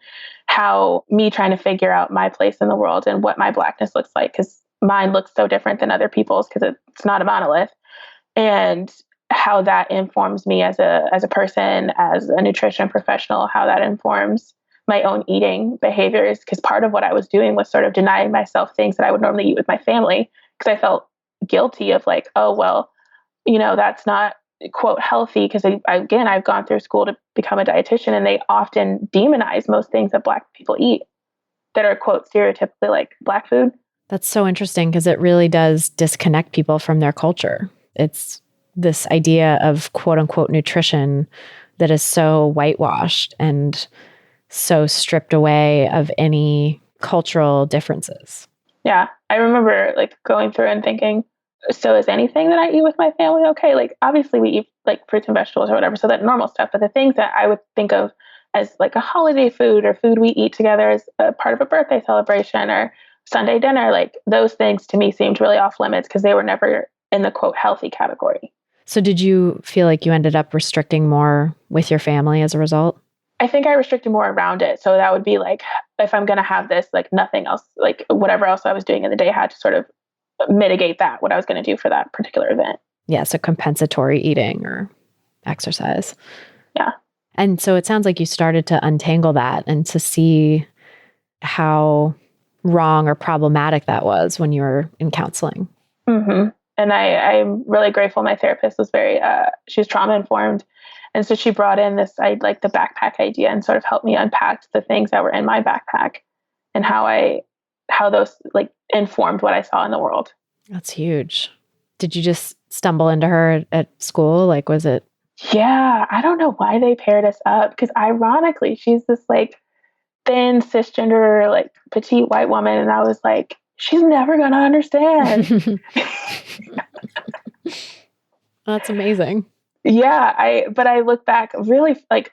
how me trying to figure out my place in the world and what my Blackness looks like, because mine looks so different than other people's because it's not a monolith, and how that informs me as a person, as a nutrition professional, how that informs my own eating behaviors. Because part of what I was doing was sort of denying myself things that I would normally eat with my family because I felt guilty of like, oh, well, that's not quote healthy. Because I've gone through school to become a dietitian, and they often demonize most things that Black people eat that are quote stereotypically like Black food. That's so interesting because it really does disconnect people from their culture. It's this idea of quote unquote nutrition that is so whitewashed and so stripped away of any cultural differences. Yeah. I remember like going through and thinking, so is anything that I eat with my family okay? Like obviously we eat like fruits and vegetables or whatever, so that normal stuff, but the things that I would think of as like a holiday food or food we eat together as a part of a birthday celebration or Sunday dinner, like those things to me seemed really off limits because they were never in the quote healthy category. So did you feel like you ended up restricting more with your family as a result? I think I restricted more around it. So that would be like, if I'm going to have this, like nothing else, like whatever else I was doing in the day had to sort of mitigate that, what I was going to do for that particular event. Yeah, so compensatory eating or exercise. Yeah. And so it sounds like you started to untangle that and to see how wrong or problematic that was when you were in counseling. Mm-hmm. And I'm really grateful. My therapist was she was trauma informed. And so she brought in this, like the backpack idea and sort of helped me unpack the things that were in my backpack and how those like informed what I saw in the world. That's huge. Did you just stumble into her at school? Like, was it? Yeah, I don't know why they paired us up because ironically, she's this like thin, cisgender, like petite white woman. And I was like, she's never going to understand. That's amazing. Yeah, but I look back really like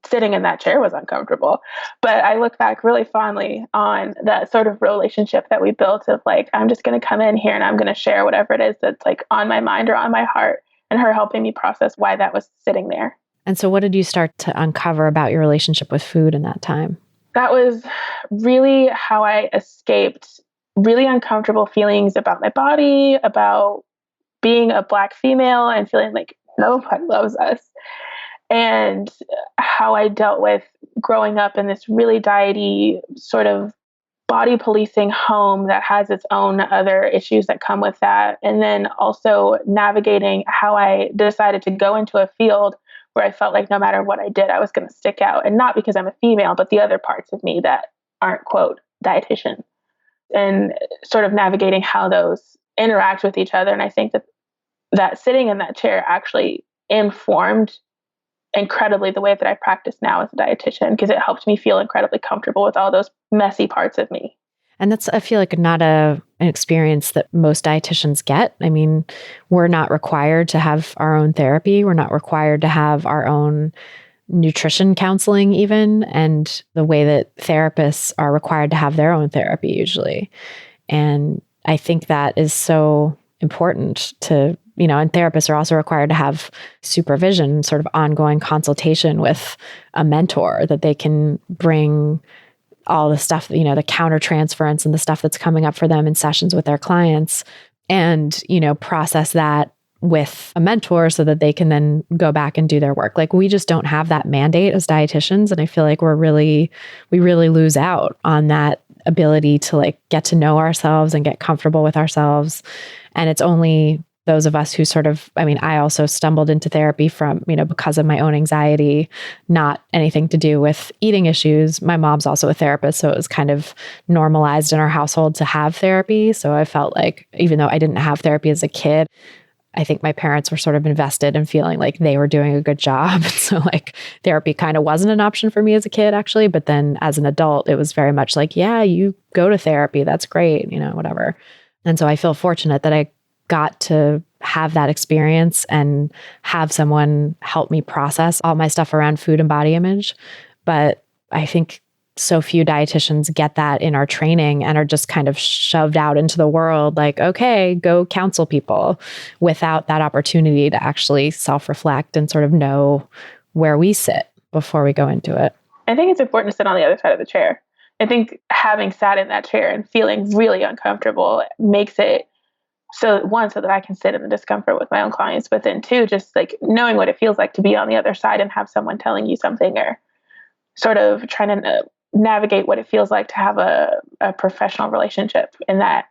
sitting in that chair was uncomfortable, but I look back really fondly on that sort of relationship that we built of like, I'm just going to come in here and I'm going to share whatever it is that's like on my mind or on my heart, and her helping me process why that was sitting there. And so what did you start to uncover about your relationship with food in that time? That was really how I escaped really uncomfortable feelings about my body, about being a Black female and feeling like nobody loves us, and how I dealt with growing up in this really diety sort of body policing home that has its own other issues that come with that. And then also navigating how I decided to go into a field where I felt like no matter what I did, I was going to stick out. And not because I'm a female, but the other parts of me that aren't, quote, dietitian. And sort of navigating how those interact with each other. And I think that sitting in that chair actually informed incredibly the way that I practice now as a dietitian, because it helped me feel incredibly comfortable with all those messy parts of me. And that's, I feel like, not an experience that most dietitians get. I mean, we're not required to have our own therapy. We're not required to have our own nutrition counseling even. And the way that therapists are required to have their own therapy usually. And I think that is so important to, and therapists are also required to have supervision, sort of ongoing consultation with a mentor that they can bring all the stuff, the countertransference and the stuff that's coming up for them in sessions with their clients and, process that with a mentor so that they can then go back and do their work. Like we just don't have that mandate as dietitians. And I feel like we really lose out on that ability to like get to know ourselves and get comfortable with ourselves. And it's only those of us who sort of, I also stumbled into therapy from, because of my own anxiety, not anything to do with eating issues. My mom's also a therapist, so it was kind of normalized in our household to have therapy. So I felt like, even though I didn't have therapy as a kid, I think my parents were sort of invested in feeling like they were doing a good job. So like therapy kind of wasn't an option for me as a kid, actually. But then as an adult, it was very much like, yeah, you go to therapy. That's great, whatever. And so I feel fortunate that I got to have that experience and have someone help me process all my stuff around food and body image. But I think so few dietitians get that in our training and are just kind of shoved out into the world like, okay, go counsel people, without that opportunity to actually self-reflect and sort of know where we sit before we go into it. I think it's important to sit on the other side of the chair. I think having sat in that chair and feeling really uncomfortable makes it so, one, so that I can sit in the discomfort with my own clients, but then two, just like knowing what it feels like to be on the other side and have someone telling you something, or sort of trying to navigate what it feels like to have a professional relationship, and that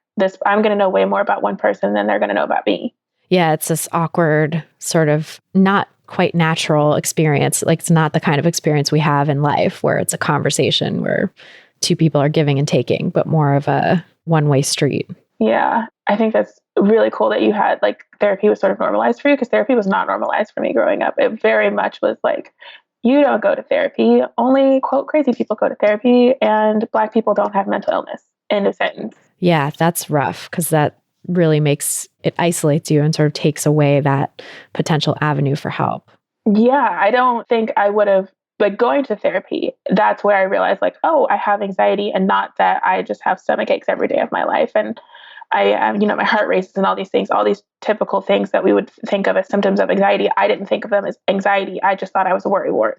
I'm going to know way more about one person than they're going to know about me. Yeah, it's this awkward sort of not quite natural experience. Like it's not the kind of experience we have in life where it's a conversation where two people are giving and taking, but more of a one-way street. Yeah, I think that's really cool that you had like therapy was sort of normalized for you, because therapy was not normalized for me growing up. It very much was like, you don't go to therapy, only quote crazy people go to therapy, and Black people don't have mental illness. End of sentence. Yeah, that's rough, because that really it isolates you and sort of takes away that potential avenue for help. Yeah, I don't think I would have, but going to therapy, that's where I realized like, oh, I have anxiety, and not that I just have stomach aches every day of my life. And I, my heart races and all these things, all these typical things that we would think of as symptoms of anxiety. I didn't think of them as anxiety. I just thought I was a worrywart.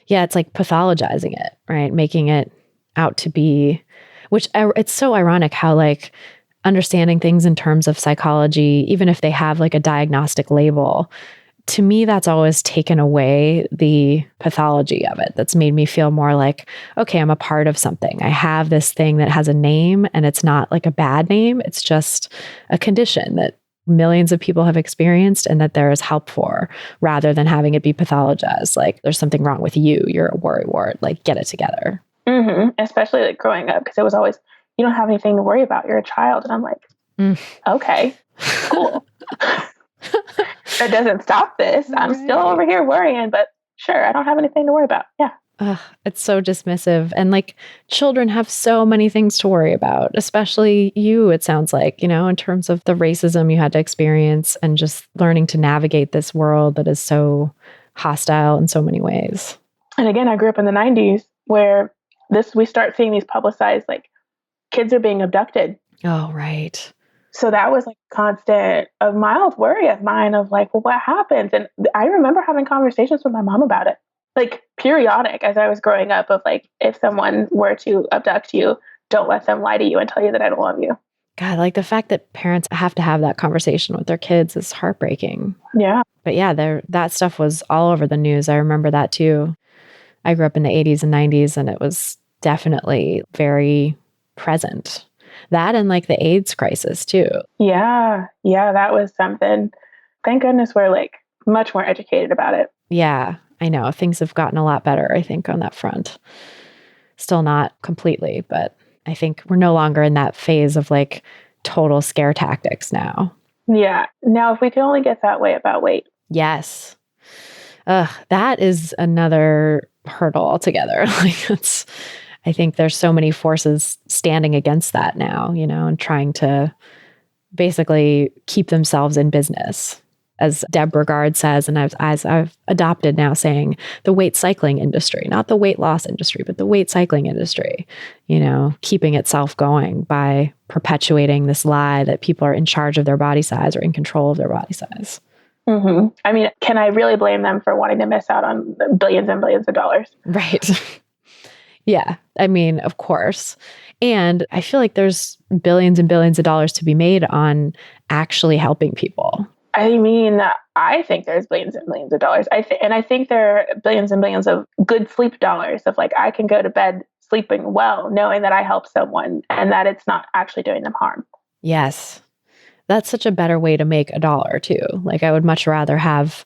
Yeah, it's like pathologizing it, right? Making it out to be, which it's so ironic how like understanding things in terms of psychology, even if they have like a diagnostic label, to me, that's always taken away the pathology of it. That's made me feel more like, okay, I'm a part of something. I have this thing that has a name, and it's not like a bad name. It's just a condition that millions of people have experienced and that there is help for, rather than having it be pathologized. Like there's something wrong with you. You're a worrywart. Like get it together. Especially like growing up, because it was always, you don't have anything to worry about. You're a child. And I'm like, okay, cool. That doesn't stop this. I'm still over here worrying, but sure, I don't have anything to worry about. Yeah. It's so dismissive. And like children have so many things to worry about, especially you, it sounds like, in terms of the racism you had to experience and just learning to navigate this world that is so hostile in so many ways. And again, I grew up in the 90s where we start seeing these publicized, like kids are being abducted. Oh, right. So that was like constant, a mild worry of mine of like, well, what happens? And I remember having conversations with my mom about it, like periodic as I was growing up, of like, if someone were to abduct you, don't let them lie to you and tell you that I don't love you. God, like the fact that parents have to have that conversation with their kids is heartbreaking. Yeah. But yeah, that stuff was all over the news. I remember that too. I grew up in the 80s and 90s, and it was definitely very present. That and like the AIDS crisis too. Yeah. Yeah. That was something. Thank goodness we're like much more educated about it. Yeah, I know. Things have gotten a lot better, I think, on that front. Still not completely, but I think we're no longer in that phase of like total scare tactics now. Yeah. Now, if we could only get that way about weight. Yes. That is another hurdle altogether. I think there's so many forces standing against that now, and trying to basically keep themselves in business. As Deb Brigard says, and I've adopted now saying the weight cycling industry, not the weight loss industry, but the weight cycling industry, keeping itself going by perpetuating this lie that people are in charge of their body size or in control of their body size. I mean, can I really blame them for wanting to miss out on billions and billions of dollars? Right. Yeah. I mean, of course. And I feel like there's billions and billions of dollars to be made on actually helping people. I mean, I think there's billions and billions of dollars. I think there are billions and billions of good sleep dollars of like, I can go to bed sleeping well, knowing that I help someone and that it's not actually doing them harm. Yes. That's such a better way to make a dollar too. Like I would much rather have,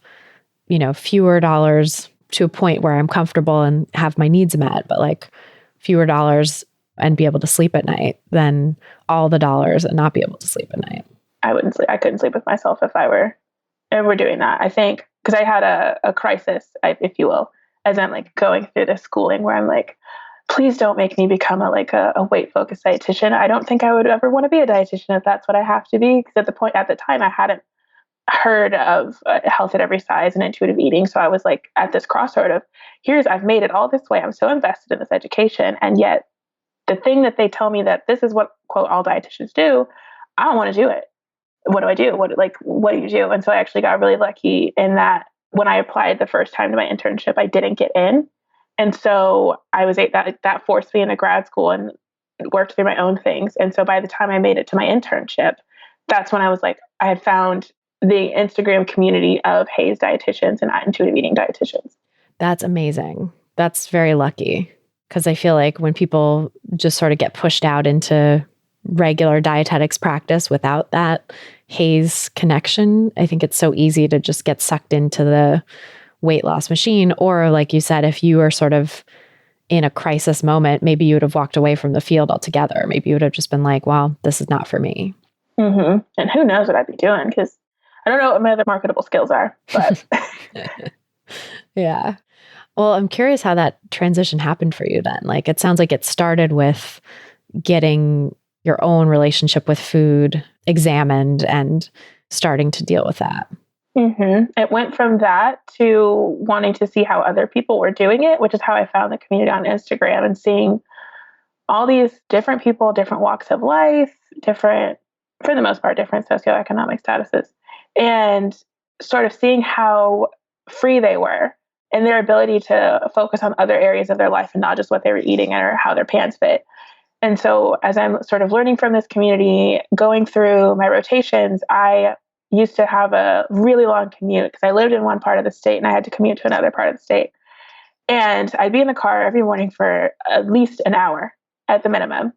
fewer dollars to a point where I'm comfortable and have my needs met, but like fewer dollars and be able to sleep at night than all the dollars and not be able to sleep at night. I couldn't sleep with myself if I were doing that. I think because I had a crisis, if you will, as I'm like going through this schooling where I'm like, please don't make me become a weight focused dietitian. I don't think I would ever want to be a dietitian if that's what I have to be. Because at the time I hadn't heard of health at every size and intuitive eating. So I was like at this crossroad of I've made it all this way. I'm so invested in this education. And yet the thing that they tell me that this is what quote all dietitians do, I don't want to do it. What do I do? What do you do? And so I actually got really lucky in that when I applied the first time to my internship, I didn't get in. And so I was that forced me into grad school and worked through my own things. And so by the time I made it to my internship, that's when I was like, I had found the Instagram community of Haze dietitians and intuitive eating dietitians. That's amazing. That's very lucky. Because I feel like when people just sort of get pushed out into regular dietetics practice without that Haze connection, I think it's so easy to just get sucked into the weight loss machine. Or like you said, if you were sort of in a crisis moment, maybe you would have walked away from the field altogether. Maybe you would have just been like, well, this is not for me. And who knows what I'd be doing, because I don't know what my other marketable skills are. But yeah. Well, I'm curious how that transition happened for you then. Like, it sounds like it started with getting your own relationship with food examined and starting to deal with that. It went from that to wanting to see how other people were doing it, which is how I found the community on Instagram and seeing all these different people, different walks of life, for the most part, different socioeconomic statuses, and sort of seeing how free they were and their ability to focus on other areas of their life and not just what they were eating or how their pants fit. And so as I'm sort of learning from this community, going through my rotations, I used to have a really long commute because I lived in one part of the state and I had to commute to another part of the state. And I'd be in the car every morning for at least an hour at the minimum,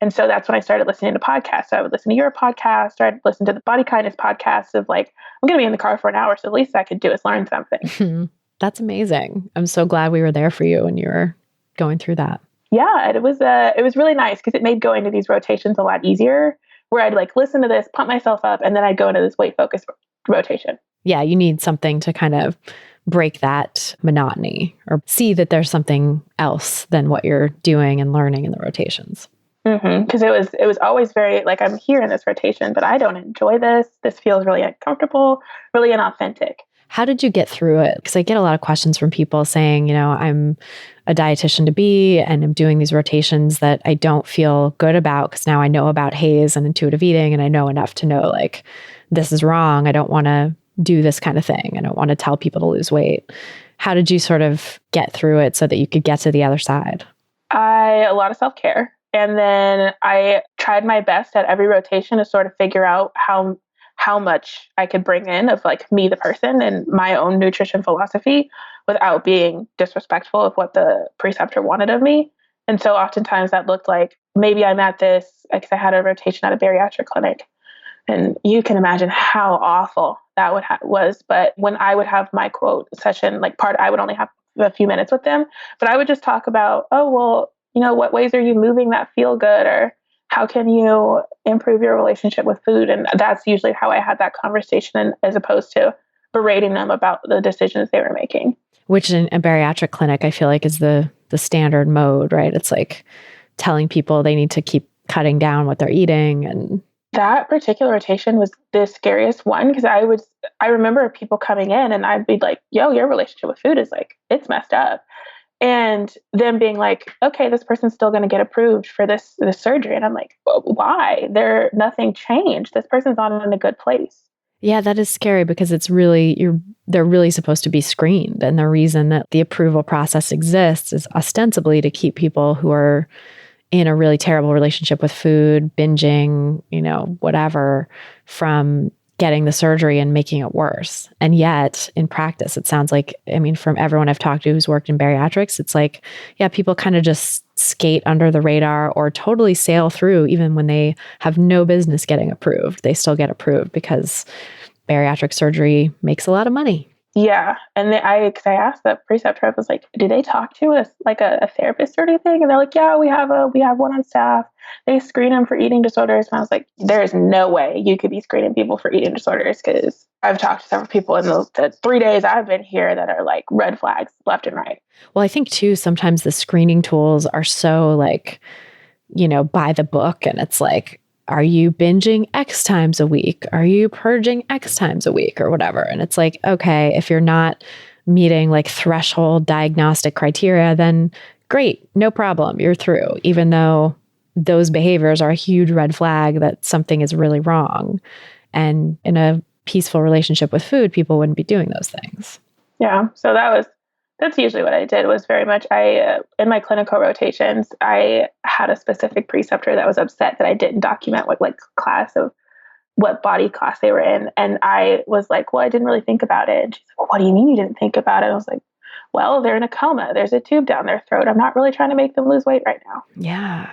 And so that's when I started listening to podcasts. So I would listen to your podcast, or I'd listen to the body kindness podcast of like, I'm going to be in the car for an hour. So the least I could do is learn something. That's amazing. I'm so glad we were there for you when you were going through that. Yeah, it was really nice because it made going to these rotations a lot easier, where I'd like listen to this, pump myself up, and then I'd go into this weight focused rotation. Yeah, you need something to kind of break that monotony or see that there's something else than what you're doing and learning in the rotations. Because it was always very like, I'm here in this rotation, but I don't enjoy this. This feels really uncomfortable, really inauthentic. How did you get through it? Because I get a lot of questions from people saying, I'm a dietitian to be, and I'm doing these rotations that I don't feel good about because now I know about HAES and intuitive eating, and I know enough to know like, this is wrong. I don't want to do this kind of thing. I don't want to tell people to lose weight. How did you sort of get through it so that you could get to the other side? A lot of self-care. And then I tried my best at every rotation to sort of figure out how much I could bring in of like me, the person, and my own nutrition philosophy without being disrespectful of what the preceptor wanted of me. And so oftentimes that looked like maybe I'm at this, because I had a rotation at a bariatric clinic, and you can imagine how awful that was. But when I would have my quote session, like I would only have a few minutes with them, but I would just talk about, oh, well, what ways are you moving that feel good? Or how can you improve your relationship with food? And that's usually how I had that conversation, as opposed to berating them about the decisions they were making. Which in a bariatric clinic, I feel like is the standard mode, right? It's like telling people they need to keep cutting down what they're eating. And that particular rotation was the scariest one, because I remember people coming in and I'd be like, yo, your relationship with food is like, it's messed up. And them being like, okay, this person's still going to get approved for this surgery. And I'm like, well, why? Nothing changed. This person's not in a good place. Yeah, that is scary, because it's really, they're really supposed to be screened. And the reason that the approval process exists is ostensibly to keep people who are in a really terrible relationship with food, binging, whatever, from getting the surgery and making it worse. And yet in practice, it sounds like, from everyone I've talked to who's worked in bariatrics, it's like, yeah, people kind of just skate under the radar or totally sail through even when they have no business getting approved. They still get approved because bariatric surgery makes a lot of money. Yeah. And because I asked the preceptor, I was like, do they talk to us like a therapist or anything? And they're like, yeah, we have one on staff. They screen them for eating disorders. And I was like, there's no way you could be screening people for eating disorders, because I've talked to several people in the 3 days I've been here that are like red flags left and right. Well, I think too, sometimes the screening tools are so like, by the book, and it's like, are you binging X times a week? Are you purging X times a week or whatever? And it's like, okay, if you're not meeting like threshold diagnostic criteria, then great, no problem, you're through, even though those behaviors are a huge red flag that something is really wrong. And in a peaceful relationship with food, people wouldn't be doing those things. Yeah. So that's usually what I did, was very much, in my clinical rotations, I had a specific preceptor that was upset that I didn't document what body class they were in. And I was like, well, I didn't really think about it. And she's like, well, what do you mean you didn't think about it? I was like, well, they're in a coma. There's a tube down their throat. I'm not really trying to make them lose weight right now. Yeah.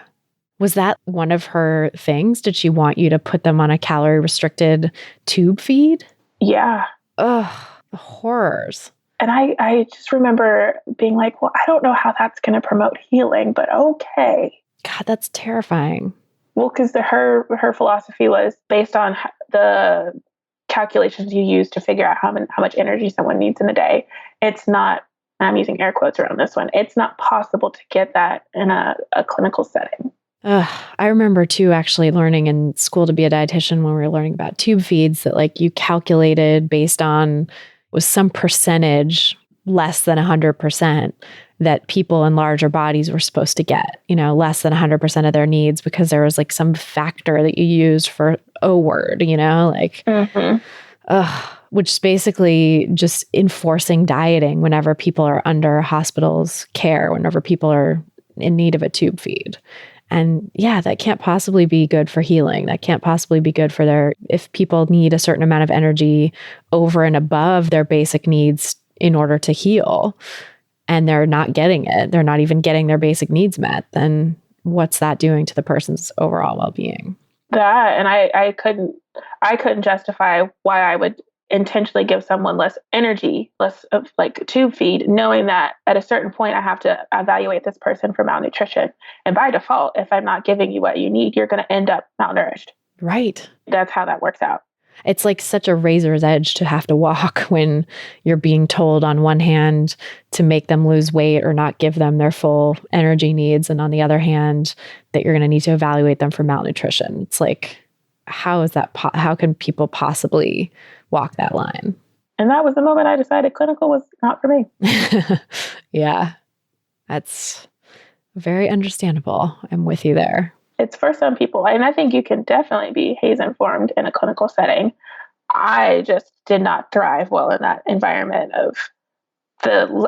Was that one of her things? Did she want you to put them on a calorie restricted tube feed? Yeah. Ugh, the horrors. And I just remember being like, well, I don't know how that's going to promote healing, but okay. God, that's terrifying. Well, because her philosophy was based on the calculations you use to figure out how much energy someone needs in a day. It's not, I'm using air quotes around this one, it's not possible to get that in a clinical setting. I remember too, actually learning in school to be a dietitian, when we were learning about tube feeds, that like you calculated based on was some percentage less than 100% that people in larger bodies were supposed to get, less than 100% of their needs, because there was like some factor that you used for O word, which is basically just enforcing dieting whenever people are under a hospital's care, whenever people are in need of a tube feed. And yeah, that can't possibly be good for healing. That can't possibly be good for if people need a certain amount of energy over and above their basic needs in order to heal, and they're not getting it, they're not even getting their basic needs met, then what's that doing to the person's overall well-being? That, and I couldn't justify why I would intentionally give someone less energy, less of like tube feed, knowing that at a certain point I have to evaluate this person for malnutrition. And by default, if I'm not giving you what you need, you're going to end up malnourished. Right. That's how that works out. It's like such a razor's edge to have to walk when you're being told on one hand to make them lose weight or not give them their full energy needs. And on the other hand, that you're going to need to evaluate them for malnutrition. It's like, how is that? How can people possibly walk that line? And that was the moment I decided clinical was not for me. Yeah, that's very understandable. I'm with you there. It's for some people, and I think you can definitely be HAES informed in a clinical setting. I just did not thrive well in that environment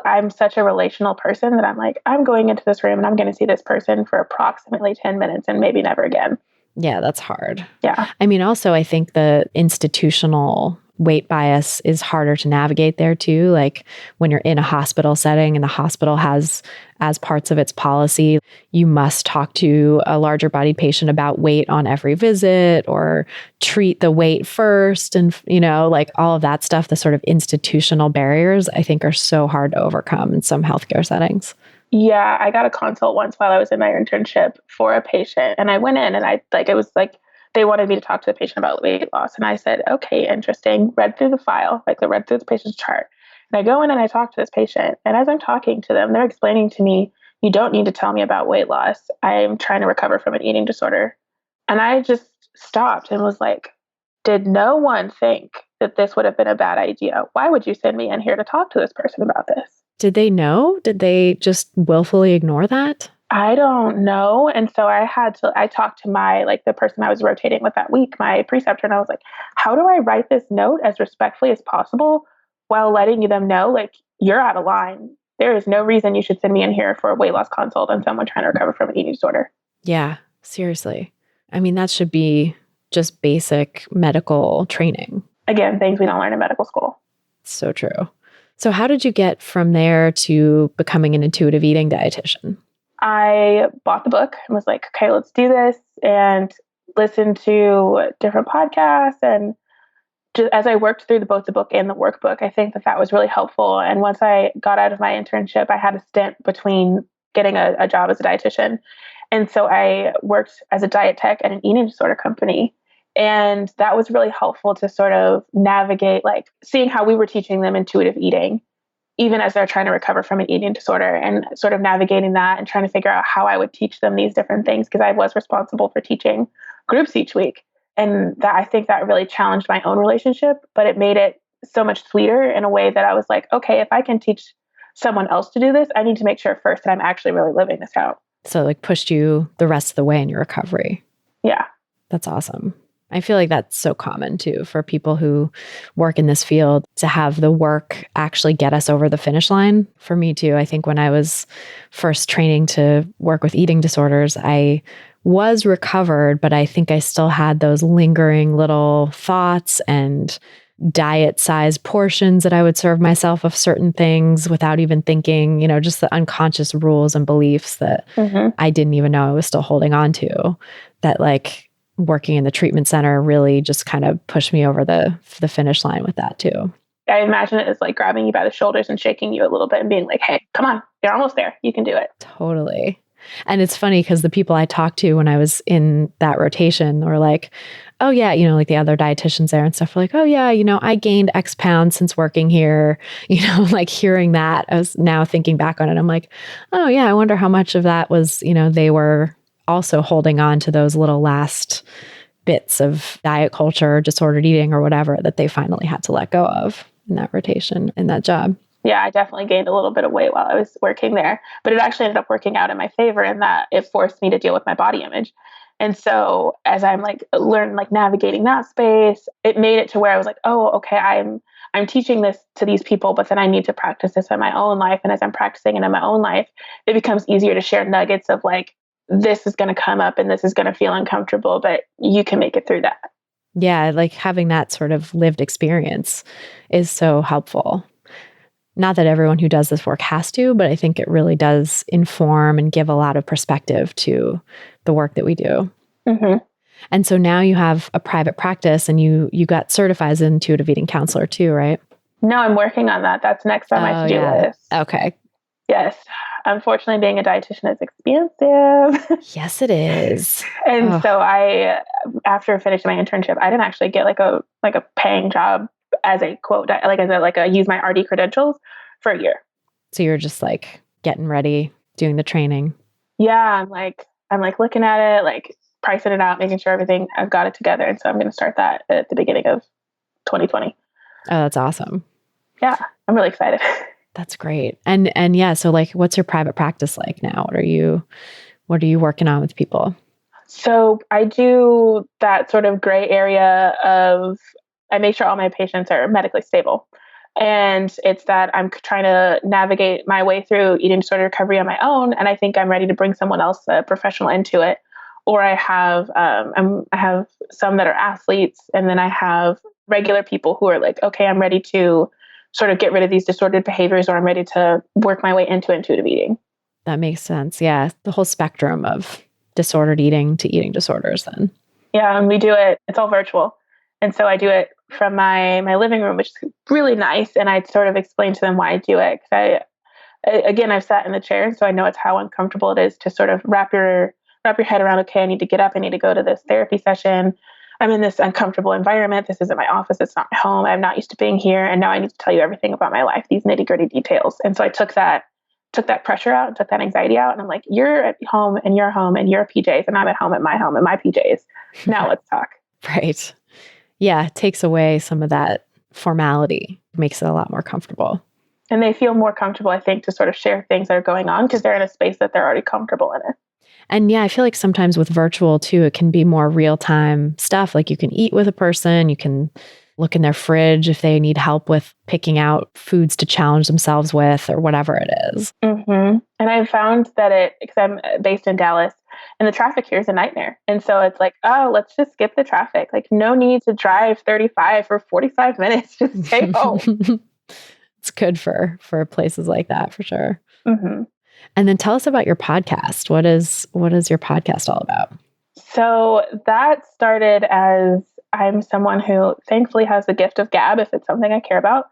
I'm such a relational person that I'm like, I'm going into this room and I'm going to see this person for approximately 10 minutes and maybe never again. Yeah, that's hard. Yeah. I mean, also, I think the institutional weight bias is harder to navigate there too. Like when you're in a hospital setting and the hospital has, as parts of its policy, you must talk to a larger bodied patient about weight on every visit or treat the weight first. And, like all of that stuff, the sort of institutional barriers, I think are so hard to overcome in some healthcare settings. Yeah, I got a consult once while I was in my internship for a patient, and I went in and it was like they wanted me to talk to the patient about weight loss, and I said, okay, interesting. Read through the file, read through the patient's chart, and I go in and I talk to this patient, and as I'm talking to them, they're explaining to me, you don't need to tell me about weight loss. I'm trying to recover from an eating disorder, and I just stopped and was like, did no one think that this would have been a bad idea? Why would you send me in here to talk to this person about this? Did they know? Did they just willfully ignore that? I don't know. And so I talked to the person I was rotating with that week, my preceptor, and I was like, how do I write this note as respectfully as possible while letting them know, you're out of line. There is no reason you should send me in here for a weight loss consult and someone trying to recover from an eating disorder. Yeah, seriously. I mean, that should be just basic medical training. Again, things we don't learn in medical school. So true. So how did you get from there to becoming an intuitive eating dietitian? I bought the book and was like, okay, let's do this, and listened to different podcasts. And just as I worked through both the book and the workbook, I think that was really helpful. And once I got out of my internship, I had a stint between getting a job as a dietitian. And so I worked as a diet tech at an eating disorder company. And that was really helpful to sort of navigate, seeing how we were teaching them intuitive eating, even as they're trying to recover from an eating disorder, and sort of navigating that and trying to figure out how I would teach them these different things, because I was responsible for teaching groups each week. And I think that really challenged my own relationship, but it made it so much sweeter in a way that I was like, okay, if I can teach someone else to do this, I need to make sure first that I'm actually really living this out. So pushed you the rest of the way in your recovery. Yeah. That's awesome. I feel like that's so common too for people who work in this field, to have the work actually get us over the finish line. For me too, I think when I was first training to work with eating disorders, I was recovered, but I think I still had those lingering little thoughts and diet-sized portions that I would serve myself of certain things without even thinking, just the unconscious rules and beliefs that I didn't even know I was still holding on to, that working in the treatment center really just kind of pushed me over the finish line with that too. I imagine it as grabbing you by the shoulders and shaking you a little bit and being like, hey, come on, you're almost there. You can do it. Totally. And it's funny because the people I talked to when I was in that rotation were like, oh yeah, the other dietitians there and stuff were like, oh yeah, I gained X pounds since working here, hearing that, I was now thinking back on it. I'm like, oh yeah, I wonder how much of that was, they were also holding on to those little last bits of diet culture, disordered eating or whatever that they finally had to let go of in that rotation, in that job. Yeah, I definitely gained a little bit of weight while I was working there, but it actually ended up working out in my favor in that it forced me to deal with my body image. And so as I'm learning, navigating that space, it made it to where I was like, oh, okay, I'm teaching this to these people, but then I need to practice this in my own life. And as I'm practicing it in my own life, it becomes easier to share nuggets of this is going to come up and this is going to feel uncomfortable, but you can make it through that. Yeah, having that sort of lived experience is so helpful. Not that everyone who does this work has to, but I think it really does inform and give a lot of perspective to the work that we do. Mm-hmm. And so now you have a private practice and you got certified as an intuitive eating counselor too, right? No, I'm working on that. That's next on my to-do list. Okay. Yes. Unfortunately, being a dietitian is expensive. Yes, it is. And so I, after finishing my internship, I didn't actually get like a paying job as a quote, use my RD credentials for a year. So you're just like getting ready, doing the training. Yeah. I'm looking at it, like pricing it out, making sure I've got it together. And so I'm going to start that at the beginning of 2020. Oh, that's awesome. Yeah. I'm really excited. That's great. And yeah, so like, what's your private practice like now? What are you working on with people? So I do that sort of gray area of, I make sure all my patients are medically stable. And it's that I'm trying to navigate my way through eating disorder recovery on my own. And I think I'm ready to bring someone else, a professional, into it. Or I have some that are athletes, and then I have regular people who are like, okay, I'm ready to sort of get rid of these disordered behaviors, or I'm ready to work my way into intuitive eating. That makes sense. Yeah. The whole spectrum of disordered eating to eating disorders then. Yeah. And we do it, it's all virtual. And so I do it from my living room, which is really nice. And I sort of explain to them why I do it. Because I've sat in the chair, and so I know it's how uncomfortable it is to sort of wrap your head around, okay, I need to get up, I need to go to this therapy session. I'm in this uncomfortable environment. This isn't my office. It's not my home. I'm not used to being here. And now I need to tell you everything about my life, these nitty gritty details. And so I took that pressure out and took that anxiety out. And I'm like, you're at home in your PJs, and I'm at home in my PJs. Now let's talk. Right. Yeah. It takes away some of that formality, makes it a lot more comfortable. And they feel more comfortable, I think, to sort of share things that are going on because they're in a space that they're already comfortable in it. And yeah, I feel like sometimes with virtual too, it can be more real-time stuff. Like you can eat with a person, you can look in their fridge if they need help with picking out foods to challenge themselves with or whatever it is. Mm-hmm. And I found that because I'm based in Dallas, and the traffic here is a nightmare. And so it's like, oh, let's just skip the traffic. Like no need to drive 35 or 45 minutes. Just stay home. It's good for places like that for sure. Mm-hmm. And then tell us about your podcast. What is your podcast all about? So that started as I'm someone who thankfully has the gift of gab if it's something I care about.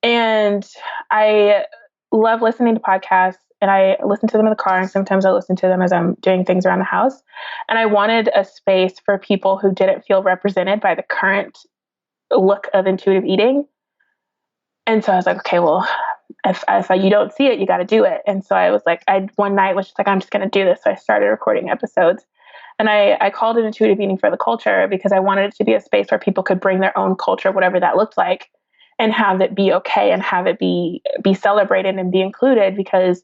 And I love listening to podcasts, and I listen to them in the car, and sometimes I listen to them as I'm doing things around the house. And I wanted a space for people who didn't feel represented by the current look of intuitive eating. And so I was like, okay, well, if you don't see it, you got to do it. And so I was like, one night was just like, I'm just going to do this. So I started recording episodes, and I called it Intuitive Eating for the Culture because I wanted it to be a space where people could bring their own culture, whatever that looked like, and have it be okay and have it be celebrated and be included, because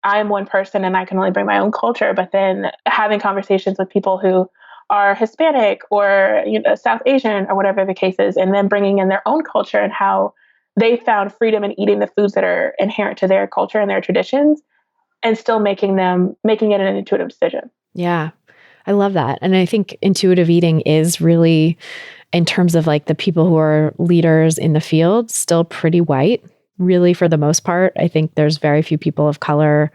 I'm one person and I can only bring my own culture. But then having conversations with people who are Hispanic or South Asian or whatever the case is, and then bringing in their own culture and how they found freedom in eating the foods that are inherent to their culture and their traditions, and still making it an intuitive decision. Yeah, I love that. And I think intuitive eating is really, in terms of like the people who are leaders in the field, still pretty white, really, for the most part. I think there's very few people of color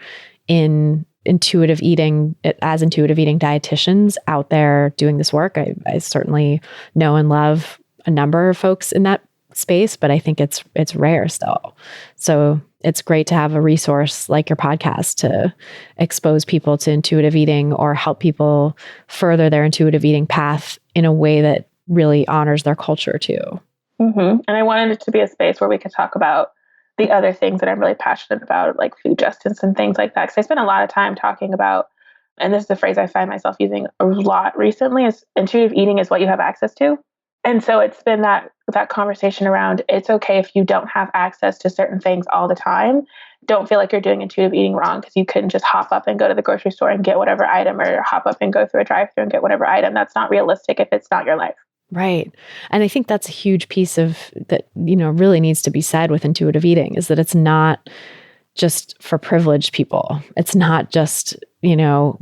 in intuitive eating, as intuitive eating dietitians out there doing this work. I certainly know and love a number of folks in that space, but I think it's rare still. So it's great to have a resource like your podcast to expose people to intuitive eating or help people further their intuitive eating path in a way that really honors their culture too. Mm-hmm. And I wanted it to be a space where we could talk about the other things that I'm really passionate about, like food justice and things like that. Because I spent a lot of time talking about, and this is a phrase I find myself using a lot recently, is intuitive eating is what you have access to. And so it's been that conversation around, it's okay if you don't have access to certain things all the time. Don't feel like you're doing intuitive eating wrong because you couldn't just hop up and go to the grocery store and get whatever item, or hop up and go through a drive-thru and get whatever item. That's not realistic if it's not your life. Right. And I think that's a huge piece of that, really needs to be said with intuitive eating, is that it's not just for privileged people. It's not just,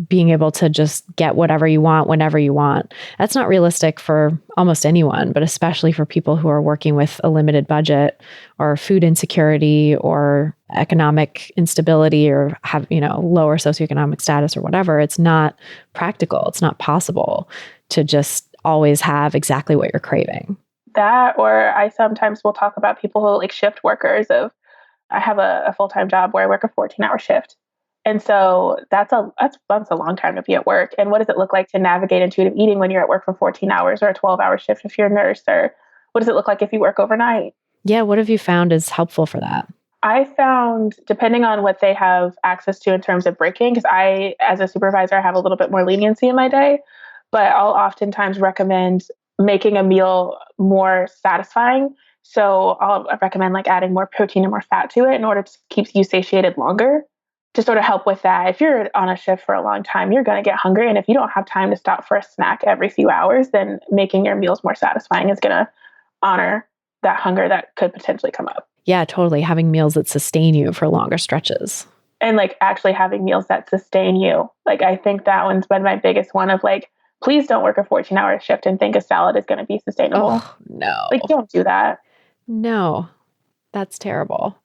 being able to just get whatever you want whenever you want. That's not realistic for almost anyone, but especially for people who are working with a limited budget or food insecurity or economic instability or have, lower socioeconomic status or whatever. It's not practical. It's not possible to just always have exactly what you're craving. That, or I sometimes will talk about people who shift workers I have a full-time job where I work a 14-hour shift. And so that's a long time to be at work. And what does it look like to navigate intuitive eating when you're at work for 14 hours or a 12-hour shift if you're a nurse? Or what does it look like if you work overnight? Yeah, what have you found is helpful for that? I found, depending on what they have access to in terms of breaking, because I, as a supervisor, have a little bit more leniency in my day, but I'll oftentimes recommend making a meal more satisfying. So I'll recommend adding more protein and more fat to it in order to keep you satiated longer, to sort of help with that. If you're on a shift for a long time, you're going to get hungry. And if you don't have time to stop for a snack every few hours, then making your meals more satisfying is going to honor that hunger that could potentially come up. Yeah, totally. Having meals that sustain you for longer stretches. And actually having meals that sustain you. I think that one's been my biggest one of please don't work a 14-hour shift and think a salad is going to be sustainable. Oh, no. Don't do that. No, that's terrible.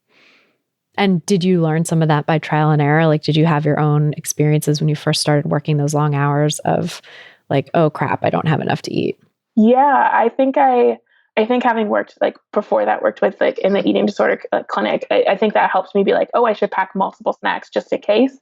And did you learn some of that by trial and error? Did you have your own experiences when you first started working those long hours of oh crap, I don't have enough to eat? Yeah, I think having worked before that, worked with in the eating disorder clinic, I think that helped me be I should pack multiple snacks just in case.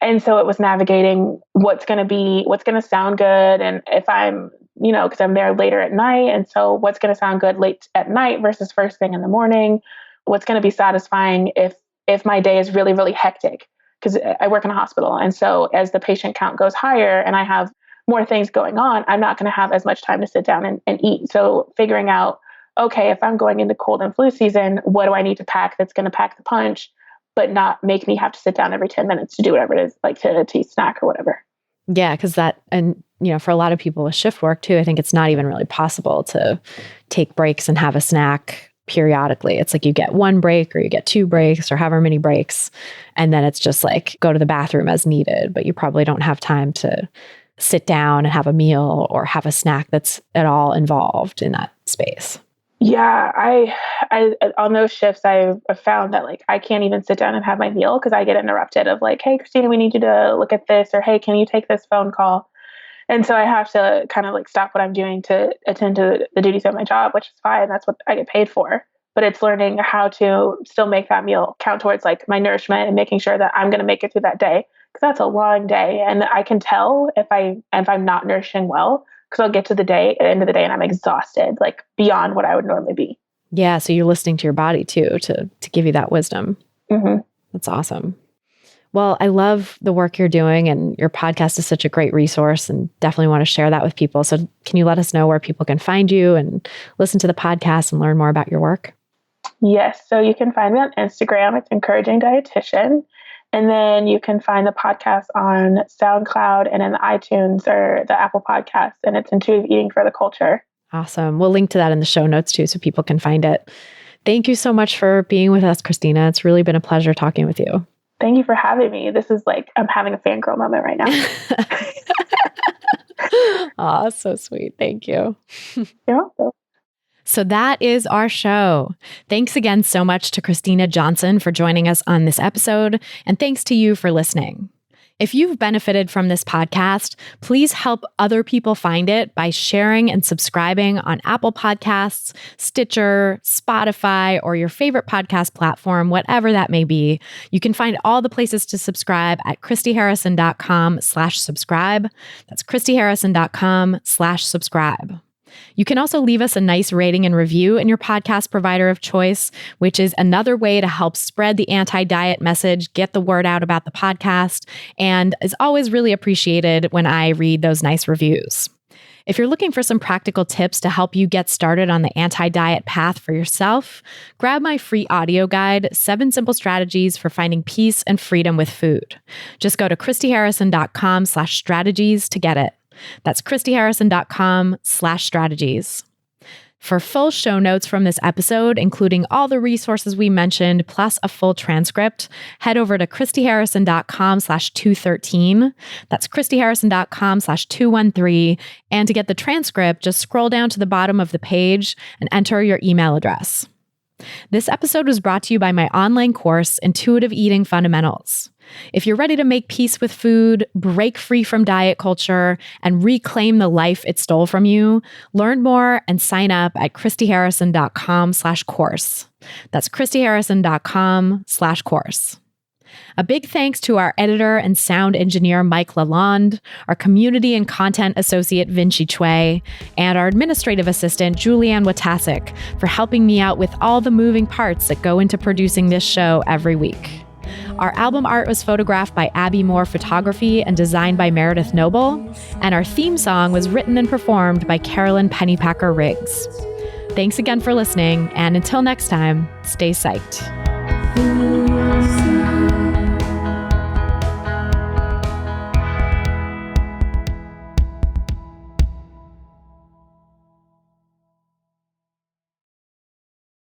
And so it was navigating what's going to sound good. And if I'm, because I'm there later at night. And so what's going to sound good late at night versus first thing in the morning? What's going to be satisfying if my day is really, really hectic? Because I work in a hospital. And so as the patient count goes higher and I have more things going on, I'm not going to have as much time to sit down and eat. So figuring out, okay, if I'm going into cold and flu season, what do I need to pack that's going to pack the punch, but not make me have to sit down every 10 minutes to do whatever it is, to eat snack or whatever. Yeah, because for a lot of people with shift work too, I think it's not even really possible to take breaks and have a snack periodically. It's you get one break or you get two breaks or however many breaks. And then it's just go to the bathroom as needed, but you probably don't have time to sit down and have a meal or have a snack that's at all involved in that space. Yeah, I on those shifts, I've found that I can't even sit down and have my meal because I get interrupted of hey, Christina, we need you to look at this, or hey, can you take this phone call? And so I have to kind of stop what I'm doing to attend to the duties of my job, which is fine. That's what I get paid for. But it's learning how to still make that meal count towards my nourishment and making sure that I'm going to make it through that day, because that's a long day. And I can tell if I'm not nourishing well, because I'll get to the end of the day and I'm exhausted, beyond what I would normally be. Yeah. So you're listening to your body too, to give you that wisdom. Mm-hmm. That's awesome. Well, I love the work you're doing, and your podcast is such a great resource, and definitely want to share that with people. So can you let us know where people can find you and listen to the podcast and learn more about your work? Yes. So you can find me on Instagram. It's Encouraging Dietitian. And then you can find the podcast on SoundCloud and in the iTunes or the Apple Podcasts. And it's Intuitive Eating for the Culture. Awesome. We'll link to that in the show notes too, so people can find it. Thank you so much for being with us, Christyna. It's really been a pleasure talking with you. Thank you for having me. This is I'm having a fangirl moment right now. Aw, so sweet. Thank you. You're welcome. So that is our show. Thanks again so much to Christyna Johnson for joining us on this episode, and thanks to you for listening. If you've benefited from this podcast, please help other people find it by sharing and subscribing on Apple Podcasts, Stitcher, Spotify, or your favorite podcast platform, whatever that may be. You can find all the places to subscribe at christyharrison.com/subscribe. That's christyharrison.com/subscribe. You can also leave us a nice rating and review in your podcast provider of choice, which is another way to help spread the anti-diet message, get the word out about the podcast, and is always really appreciated when I read those nice reviews. If you're looking for some practical tips to help you get started on the anti-diet path for yourself, grab my free audio guide, 7 Simple Strategies for Finding Peace and Freedom with Food. Just go to christyharrison.com/strategies to get it. That's christyharrison.com/strategies. For full show notes from this episode, including all the resources we mentioned, plus a full transcript, head over to christyharrison.com/213. That's christyharrison.com/213. And to get the transcript, just scroll down to the bottom of the page and enter your email address. This episode was brought to you by my online course, Intuitive Eating Fundamentals. If you're ready to make peace with food, break free from diet culture, and reclaim the life it stole from you, learn more and sign up at christyharrison.com/course. That's christyharrison.com/course. A big thanks to our editor and sound engineer, Mike Lalonde, our community and content associate, Vinci Chue, and our administrative assistant, Julianne Watasik, for helping me out with all the moving parts that go into producing this show every week. Our album art was photographed by Abby Moore Photography and designed by Meredith Noble, and our theme song was written and performed by Carolyn Pennypacker Riggs. Thanks again for listening, and until next time, stay psyched.